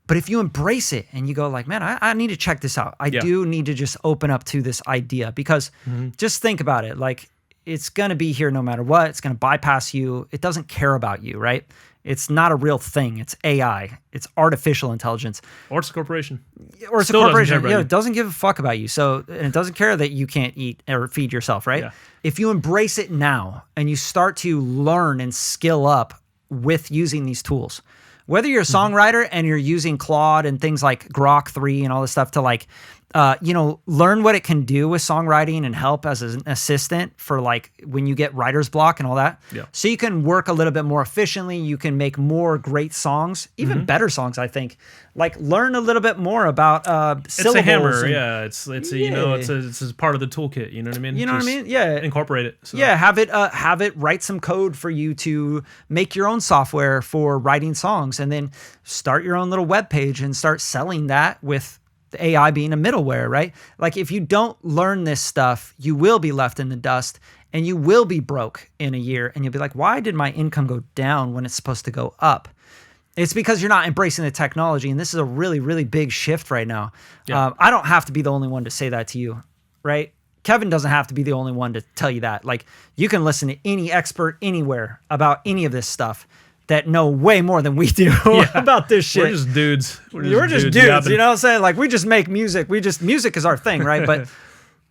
But if you embrace it and you go like, man, I need to check this out. I do need to just open up to this idea, because just think about it. Like, it's going to be here no matter what. It's going to bypass you. It doesn't care about you, right? It's not a real thing. It's AI. It's artificial intelligence. Or it's a corporation. Or it's a corporation. It doesn't give a fuck about you. So, and it doesn't care that you can't eat or feed yourself, right? Yeah. If you embrace it now and you start to learn and skill up with using these tools, whether you're a songwriter and you're using Claude and things like Grok 3 and all this stuff to like learn what it can do with songwriting and help as an assistant for like when you get writer's block and all that. Yeah. So you can work a little bit more efficiently. You can make more great songs, even better songs, I think. Like learn a little bit more about syllables. It's a hammer, yeah. It's a part of the toolkit. You know what I mean? You know what I mean? Yeah. Incorporate it. So. Yeah, have it write some code for you to make your own software for writing songs, and then start your own little web page and start selling that with the AI being a middleware, right? Like if you don't learn this stuff, you will be left in the dust and you will be broke in a year, and you'll be like, why did my income go down when it's supposed to go up? It's because you're not embracing the technology, and this is a really, really big shift right now. Yeah. I don't have to be the only one to say that to you, right? Kevin doesn't have to be the only one to tell you that. Like, you can listen to any expert anywhere about any of this stuff that know way more than we do about this shit. We're just dudes. We're just dudes, you know what I'm saying? Like, we just make music. Music is our thing, right?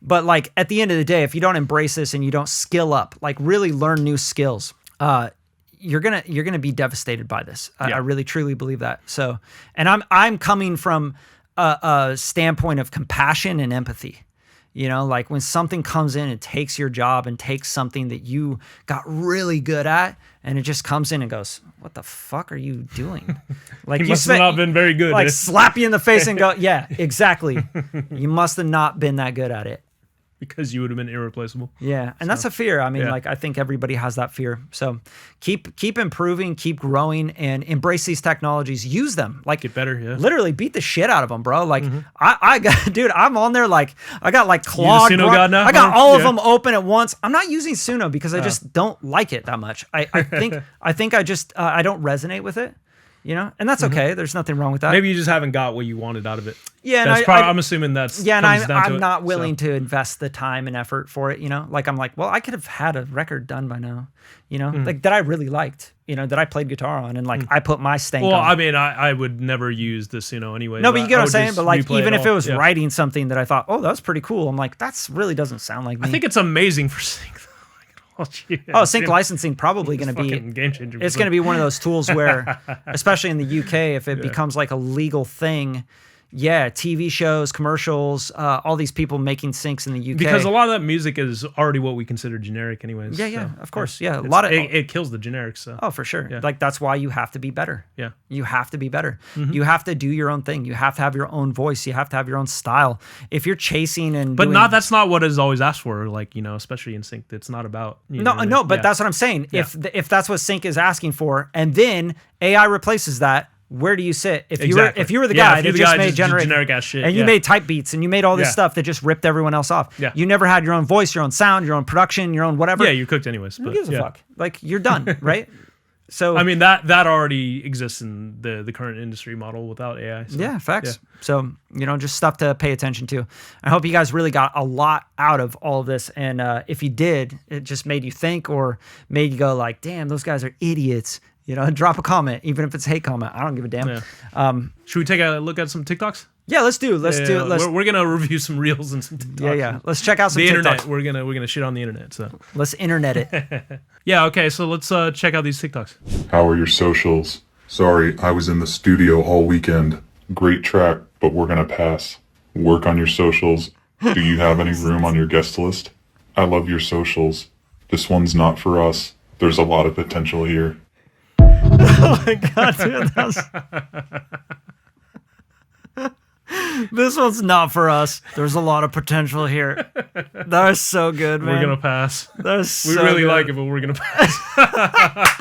But like, at the end of the day, if you don't embrace this and you don't skill up, like really learn new skills, you're gonna be devastated by this. I really truly believe that. So, and I'm coming from a standpoint of compassion and empathy. You know, like when something comes in and takes your job and takes something that you got really good at, and it just comes in and goes, "What the fuck are you doing?" Like you must have not been very good. Like slap you in the face and go, "Yeah, exactly. You must have not been that good at it." Because you would have been irreplaceable. Yeah, and that's a fear. I mean, like I think everybody has that fear. So keep improving, keep growing, and embrace these technologies. Use them. Like get better. Yeah. Literally beat the shit out of them, bro. Like I got, dude. I'm on there. Like I got like Claude. God now? I got all of them open at once. I'm not using Suno because I just don't like it that much. I think I just I don't resonate with it. You know, and that's okay. There's nothing wrong with that. Maybe you just haven't got what you wanted out of it. Yeah, and I'm assuming that's and I'm not willing to invest the time and effort for it. You know, like I'm like, well, I could have had a record done by now. You know, like that I really liked. You know, that I played guitar on, and like I put my stank on. Well, I mean, I would never use the Suno anyway. No, but you get what I'm saying. But like, even if it was writing something that I thought, oh, that was pretty cool, I'm like, that's really doesn't sound like me. I think it's amazing for sync. Sync licensing probably going to be game changer. It's going to be one of those tools where, especially in the UK, if it becomes like a legal thing, TV shows, commercials, all these people making syncs in the UK. Because a lot of that music is already what we consider generic, anyways. Yeah, of course. Yeah, it kills the generics. So. Oh, for sure. Yeah. Like that's why you have to be better. Yeah, you have to be better. You have to do your own thing. You have to have your own voice. You have to have your own style. If you're chasing that's not what is always asked for. Like especially in sync, it's not about. But that's what I'm saying. Yeah. If that's what sync is asking for, and then AI replaces that. Where do you sit? If you were the guy that just made generic ass shit, and you made type beats and you made all this stuff that just ripped everyone else off. Yeah. You never had your own voice, your own sound, your own production, your own whatever. Yeah, you cooked anyways. Who gives a fuck? Like you're done, right? So I mean that already exists in the current industry model without AI. So, yeah, facts. Yeah. So just stuff to pay attention to. I hope you guys really got a lot out of all of this, and if you did, it just made you think or made you go like, "Damn, those guys are idiots." Drop a comment, even if it's a hate comment. I don't give a damn. Yeah. Should we take a look at some TikToks? Yeah, let's do it. We're gonna review some reels and some TikToks. Yeah. Let's check out some the TikToks. internet. We're gonna shit on the internet. So let's internet it. Yeah. Okay. So let's check out these TikToks. How are your socials? Sorry, I was in the studio all weekend. Great track, but we're gonna pass. Work on your socials. Do you have any room on your guest list? I love your socials. This one's not for us. There's a lot of potential here. Oh my god, dude, this one's not for us. There's a lot of potential here. That was so good, man. We're gonna pass. That was we really good. Like it, but we're gonna pass.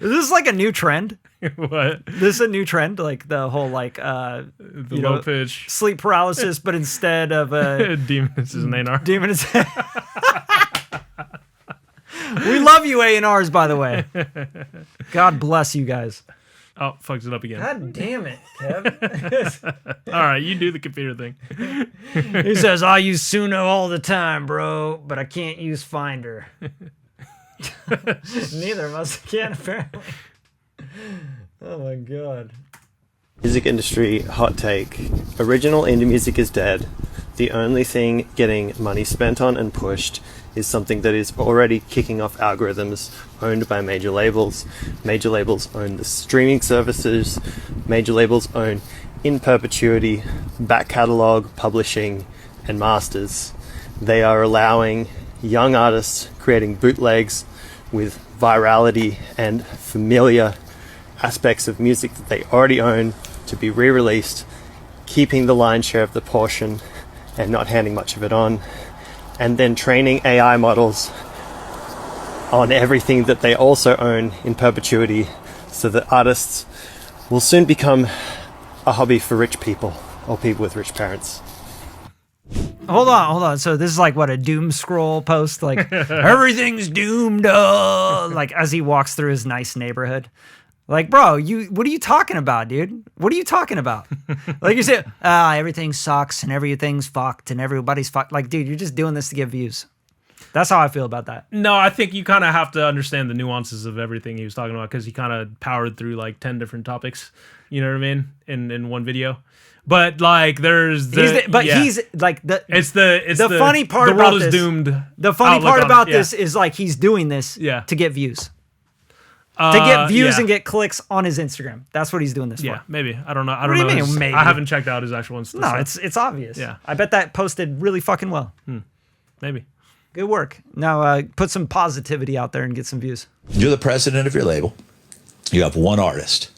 Is this like a new trend? What? This is a new trend, like the whole the low pitch sleep paralysis, but instead of demon is an A&R. Demon is. We love you A&Rs, by the way. God bless you guys. Oh, fucks it up again. God damn it, Kev. All right, you do the computer thing. He says, I use Suno all the time, bro, but I can't use Finder. Neither of us can, apparently. Oh, my God. Music industry hot take. Original indie music is dead. The only thing getting money spent on and pushed is something that is already kicking off algorithms owned by major labels. Major labels own the streaming services. Major labels own in perpetuity back catalog, publishing, and masters. They are allowing young artists creating bootlegs with virality and familiar aspects of music that they already own to be re-released, keeping the lion's share of the portion and not handing much of it on, and then training AI models on everything that they also own in perpetuity, so that artists will soon become a hobby for rich people or people with rich parents. Hold on. So this is like what, a doom scroll post? Like everything's doomed. Like as he walks through his nice neighborhood. Like, bro, what are you talking about, dude? What are you talking about? Like you say, everything sucks and everything's fucked and everybody's fucked. Like, dude, you're just doing this to get views. That's how I feel about that. No, I think you kind of have to understand the nuances of everything he was talking about, because he kind of powered through like 10 different topics. You know what I mean? In one video. But like, there's he's like the funny part the world about is this, doomed. The funny part about this is like he's doing this to get views. To get views and get clicks on his Instagram. That's what he's doing this for. Yeah, maybe. I don't know. I What don't do you know. mean, maybe? I haven't checked out his actual Insta. No, it's obvious. Yeah. I bet that posted really fucking well. Maybe. Good work. Now put some positivity out there and get some views. You're the president of your label. You have one artist.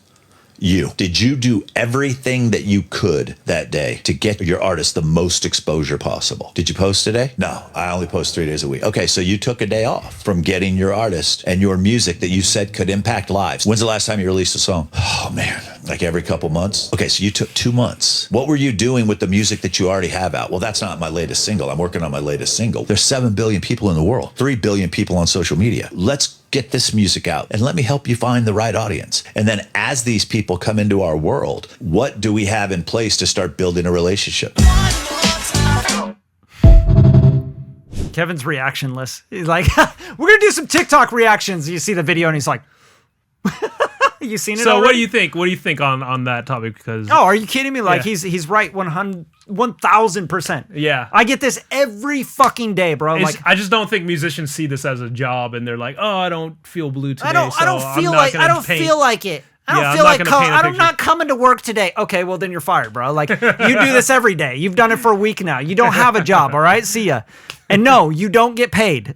You. Did you do everything that you could that day to get your artist the most exposure possible? Did you post today? No, I only post 3 days a week. Okay, so you took a day off from getting your artist and your music that you said could impact lives. When's the last time you released a song? Oh man, like every couple months? Okay, so you took 2 months. What were you doing with the music that you already have out? Well, that's not my latest single. I'm working on my latest single. There's 7 billion people in the world, 3 billion people on social media. Let's get this music out and let me help you find the right audience. And then as these people come into our world, what do we have in place to start building a relationship? Kevin's reactionless. He's like, we're going to do some TikTok reactions. You see the video and he's like, you seen it So already? what do you think? What do you think on that topic? Because Oh, are you kidding me? Like Yeah. he's right 1,000%. Yeah. I get this every fucking day, bro. Like I just don't think musicians see this as a job, and they're like, "Oh, I don't feel blue today." I don't feel like it. I don't feel like I'm not coming to work today. Okay, well then you're fired, bro. Like you do this every day. You've done it for a week now. You don't have a job, all right? See ya. And no, you don't get paid.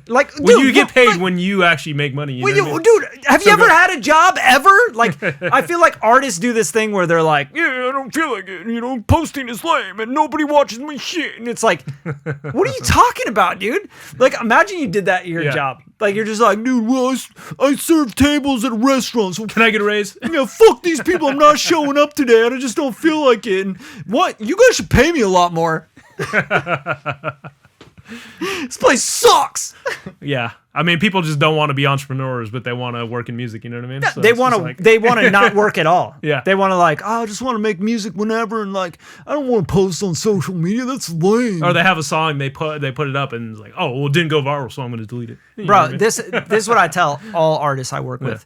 Like, When dude, you get paid like, when you actually make money. You know what I mean? dude, have you ever go- had a job ever? Like, I feel like artists do this thing where they're like, yeah, I don't feel like it. You know, posting is lame and nobody watches my shit. And it's like, what are you talking about, dude? Like, imagine you did that at your Yeah. job. Like, you're just like, dude, well, I serve tables at restaurants. Can I get a raise? Yeah, fuck these people. I'm not showing up today. I just don't feel like it. And what? You guys should pay me a lot more. This place sucks. Yeah, I mean, people just don't want to be entrepreneurs, but they want to work in music. You know what I mean? So They it's want just to. like- They want to not work at all. Yeah. They want to like. Oh, I just want to make music whenever, and like, I don't want to post on social media. That's lame. Or they have a song, they put it up, and it's like, oh, well, it didn't go viral, so I'm going to delete it. You know Bro, what I mean? this is what I tell all artists I work with.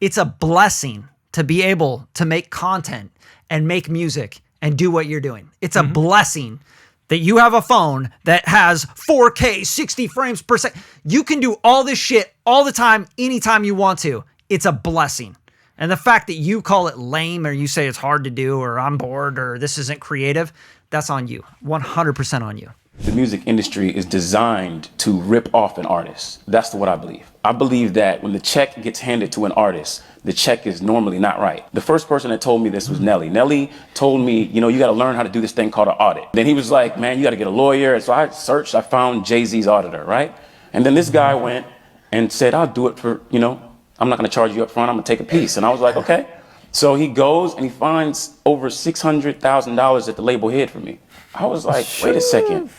It's a blessing to be able to make content and make music and do what you're doing. It's a blessing that you have a phone that has 4K, 60 frames per second. You can do all this shit all the time, anytime you want to. It's a blessing. And the fact that you call it lame or you say it's hard to do or I'm bored or this isn't creative, that's on you. 100% on you. The music industry is designed to rip off an artist. That's what I believe. I believe that when the check gets handed to an artist, the check is normally not right. The first person that told me this was Nelly. Nelly told me, you know, you got to learn how to do this thing called an audit. Then he was like, man, you got to get a lawyer. And so I searched, I found Jay-Z's auditor, right? And then this guy went and said, I'll do it for, you know, I'm not going to charge you up front. I'm going to take a piece. And I was like, okay. So he goes and he finds over $600,000 that the label hid for me. I was like, wait a second.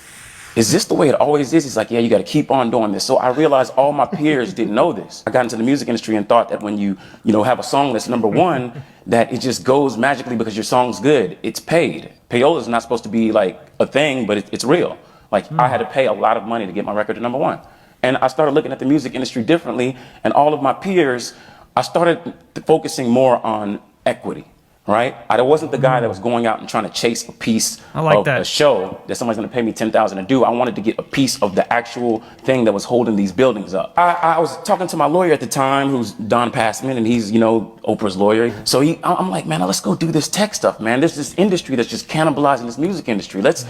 Is this the way it always is? He's like, yeah, you got to keep on doing this. So I realized all my peers didn't know this. I got into the music industry and thought that when you have a song that's number one, that it just goes magically because your song's good. It's paid. Payola is not supposed to be like a thing, but it's real. Like I had to pay a lot of money to get my record to number one. And I started looking at the music industry differently. And all of my peers, I started focusing more on equity. right? I wasn't the guy that was going out and trying to chase a piece of a show that somebody's going to pay me $10,000 to do. I wanted to get a piece of the actual thing that was holding these buildings up. I was talking to my lawyer at the time, who's Don Passman, and he's, Oprah's lawyer. So I'm like, man, let's go do this tech stuff, man. There's this industry that's just cannibalizing this music industry. Let's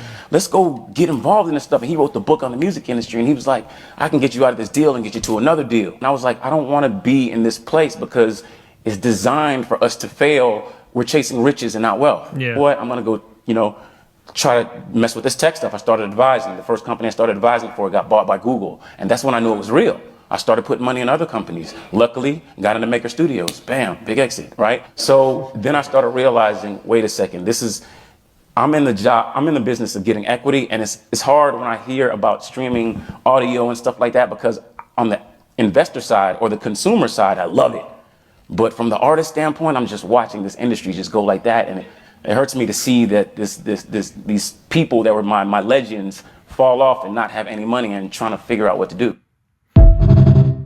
go get involved in this stuff. And he wrote the book on the music industry, and he was like, I can get you out of this deal and get you to another deal. And I was like, I don't want to be in this place because it's designed for us to fail. We're chasing riches and not wealth. Yeah. Boy, I'm going to go, try to mess with this tech stuff. I started advising. The first company I started advising for got bought by Google. And that's when I knew it was real. I started putting money in other companies. Luckily, got into Maker Studios. Bam, big exit, right? So then I started realizing, wait a second, I'm in the business of getting equity. And it's hard when I hear about streaming audio and stuff like that, because on the investor side or the consumer side, I love it. But from the artist standpoint, I'm just watching this industry just go like that, and it hurts me to see that these people that were my legends fall off and not have any money and trying to figure out what to do.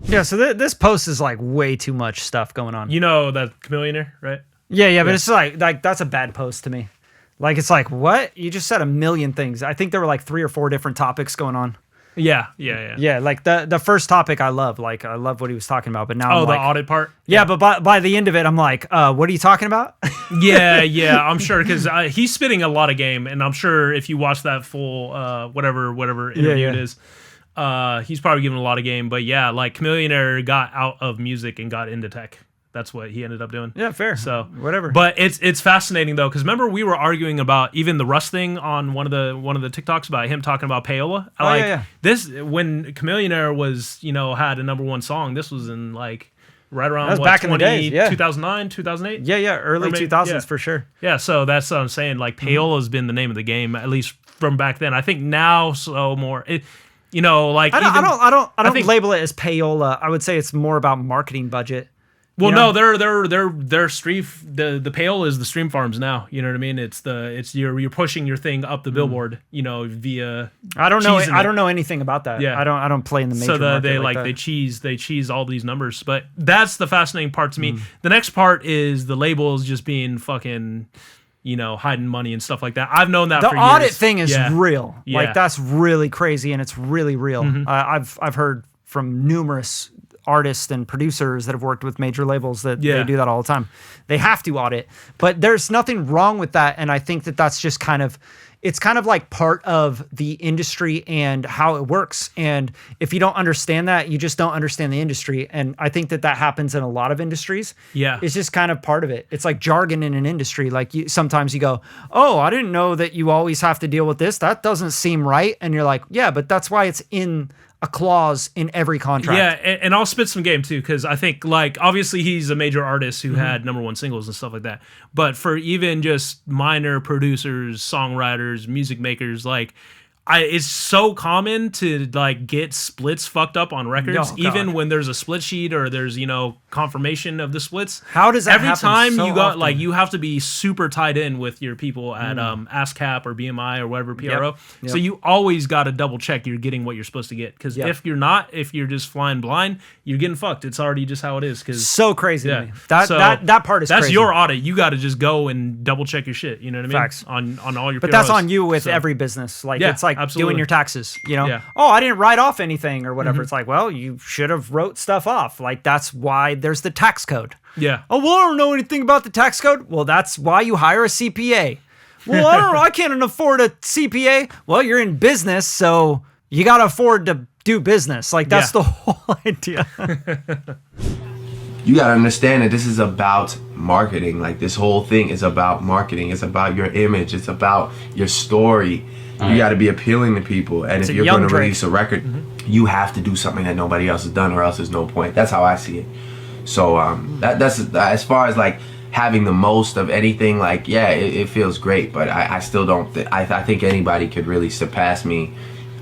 Yeah, so this post is like way too much stuff going on. You know that Chameleonaire, right? Yeah, but it's like that's a bad post to me. Like, it's like, what? You just said a million things. I think there were like 3 or 4 different topics going on. Yeah. Yeah, like the first topic I love. Like, I love what he was talking about, but now I'm the like, audit part? Yeah, but by the end of it, I'm like, what are you talking about? Yeah, I'm sure, because he's spitting a lot of game, and I'm sure if you watch that full whatever interview it is, he's probably giving a lot of game. But yeah, like Chameleonaire got out of music and got into tech. That's what he ended up doing. Yeah, fair. So whatever. But it's fascinating though, because remember we were arguing about even the Rust thing on one of the TikToks about him talking about payola. This when Chameleonaire was had a #1 song. This was in like right around back in the days, 2009, 2008. Yeah, early 2000s for sure. Yeah, so that's what I'm saying. Like payola has been the name of the game, at least from back then. I think now so more. I don't label it as payola. I would say it's more about marketing budget. Well, no, they're stream. The payola is the stream farms now. You know what I mean? You're pushing your thing up the billboard. Via. I don't know. I don't know anything about that. Yeah. I don't play in the major market they cheese all these numbers. But that's the fascinating part to me. The next part is the labels just being fucking, hiding money and stuff like that. I've known that for years. The audit thing is real. Yeah. Like, that's really crazy, and it's really real. I've heard from numerous artists and producers that have worked with major labels that they do that all the time. They have to audit, but there's nothing wrong with that. And I think that that's just it's kind of like part of the industry and how it works. And if you don't understand that, you just don't understand the industry. And I think that happens in a lot of industries. Yeah. It's just kind of part of it. It's like jargon in an industry. Like sometimes you go, oh, I didn't know that you always have to deal with this. That doesn't seem right. And you're like, yeah, but that's why it's in a clause in every contract. Yeah, and I'll spit some game too, because I think, like, obviously he's a major artist who had #1 singles and stuff like that. But for even just minor producers, songwriters, music makers, like, it's so common to like get splits fucked up on records, even when there's a split sheet or there's confirmation of the splits. How does that every happen time so you got often? like you have to be super tied in with your people at ASCAP or BMI or whatever PRO. Yep. So you always got to double check you're getting what you're supposed to get, because if you're not, if you're just flying blind, you're getting fucked. It's already just how it is. Because so crazy to me. That part is that's crazy. your audit. You got to just go and double check your shit. You know what I mean? Facts. on all your. But PROs. that's on you with every business. Like, it's like absolutely. doing your taxes. Yeah. Oh, I didn't write off anything or whatever. It's like, well, you should have wrote stuff off. Like, that's why there's the tax code. Yeah. Oh, well, I don't know anything about the tax code. Well, that's why you hire a CPA. Well, I don't know. I can't afford a CPA. Well, you're in business, so you got to afford to do business. Like, that's the whole idea. You got to understand that this is about marketing. Like, this whole thing is about marketing. It's about your image. It's about your story. You got to be appealing to people. And if you're going to release a record, you have to do something that nobody else has done, or else there's no point. That's how I see it. So that's as far as like having the most of anything. Like, yeah, it feels great, but I still don't. I think anybody could really surpass me.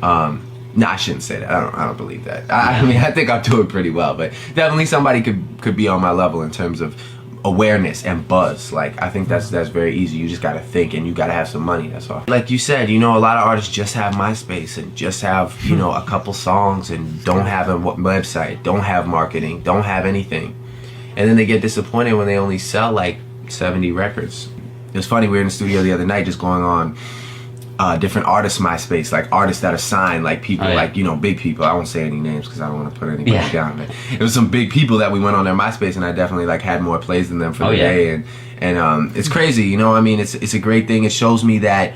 No, I shouldn't say that. I don't believe that. I mean, I think I'm doing pretty well, but definitely somebody could be on my level in terms of awareness and buzz. Like, I think that's very easy. You just gotta think, and you gotta have some money. That's all. Like you said, a lot of artists just have MySpace and just have a couple songs and don't have a website, don't have marketing, don't have anything, and then they get disappointed when they only sell like 70 records. It was funny, we were in the studio the other night just going on different artists MySpace, like artists that are signed, like people like, you know, big people. I won't say any names because I don't want to put anybody down, but it was some big people that we went on their MySpace, and I definitely like had more plays than them for the day, and it's crazy, you know. I mean, it's a great thing. It shows me that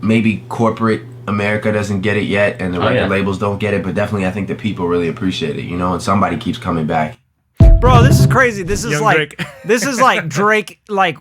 maybe corporate America doesn't get it yet, and the record labels don't get it, but definitely I think the people really appreciate it, you know, and somebody keeps coming back. Bro, this is crazy. This is Young like Drake. this is like Drake, like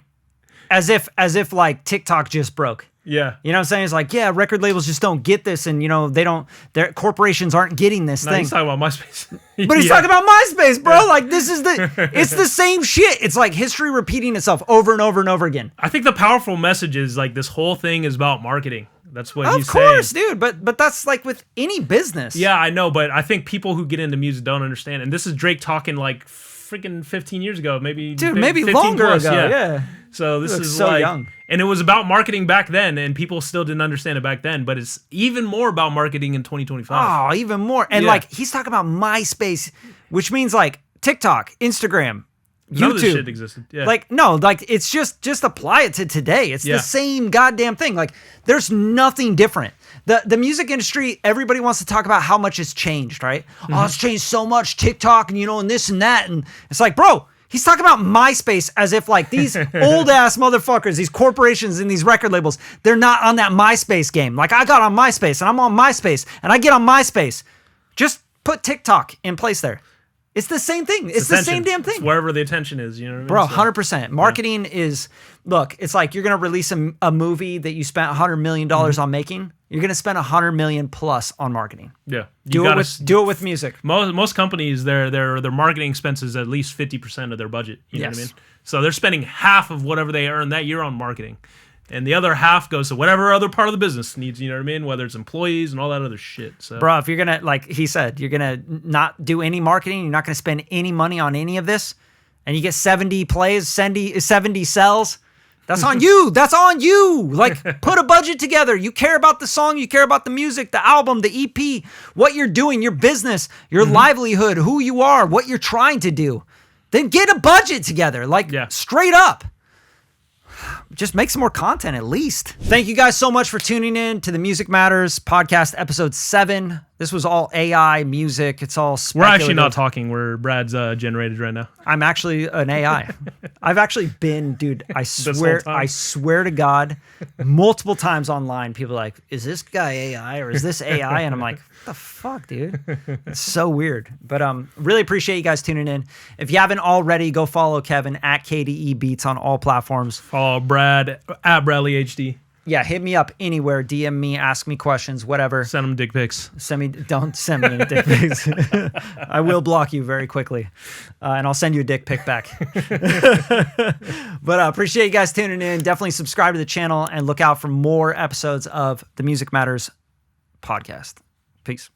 as if like TikTok just broke. Yeah. You know what I'm saying? It's like, yeah, record labels just don't get this, and you know, their corporations aren't getting this thing. He's talking about MySpace. But he's talking about MySpace, bro. Like it's the same shit. It's like history repeating itself over and over and over again. I think the powerful message is like this whole thing is about marketing. That's what he's saying. Of course, dude. But that's like with any business. Yeah, I know, but I think people who get into music don't understand. And this is Drake talking like freaking 15 years ago, maybe. Dude, maybe 15 longer plus, ago. Yeah. So this is so like, young. And it was about marketing back then, and people still didn't understand it back then. But it's even more about marketing in 2025. Oh, even more. And like he's talking about MySpace, which means like TikTok, Instagram, None YouTube. of this shit existed. Yeah. Like no, like it's just apply it to today. It's the same goddamn thing. Like there's nothing different. The music industry, everybody wants to talk about how much it's changed, right? Mm-hmm. Oh, it's changed so much, TikTok, and you know, and this and that, and it's like, bro, he's talking about MySpace as if like these old ass motherfuckers, these corporations and these record labels, they're not on that MySpace game. Like I got on MySpace and I'm on MySpace and I get on MySpace. Just put TikTok in place there. It's the same thing. It's the same damn thing. It's wherever the attention is, you know what I mean? Bro, 100%. Marketing is, look, it's like you're going to release a movie that you spent $100 million on making. You're going to spend $100 million plus on marketing. Yeah. Do it with music. Most companies, their marketing expenses at least 50% of their budget. You know what I mean? So they're spending half of whatever they earn that year on marketing. And the other half goes to whatever other part of the business needs, you know what I mean? Whether it's employees and all that other shit. So, bro, if you're going to, like he said, you're going to not do any marketing, you're not going to spend any money on any of this, and you get 70 plays, 70 sells, that's on you. That's on you. Like, put a budget together. You care about the song, you care about the music, the album, the EP, what you're doing, your business, your livelihood, who you are, what you're trying to do. Then get a budget together, like straight up. Just make some more content at least. Thank you guys so much for tuning in to the Music Matters podcast episode 7. This was all AI music. It's all speculative. We're actually not talking. Brad's generated right now. I'm actually an AI. I've actually been, dude, I swear to God, multiple times online, people are like, is this guy AI or is this AI? And I'm like, what the fuck, dude? It's so weird. But really appreciate you guys tuning in. If you haven't already, go follow Kevin at KDE Beats on all platforms. Follow Brad at Bradley HD. Yeah, hit me up anywhere. DM me, ask me questions, whatever. Send them dick pics. Don't send me any dick pics. I will block you very quickly, and I'll send you a dick pic back. But appreciate you guys tuning in. Definitely subscribe to the channel and look out for more episodes of the Music Matters podcast. Peace.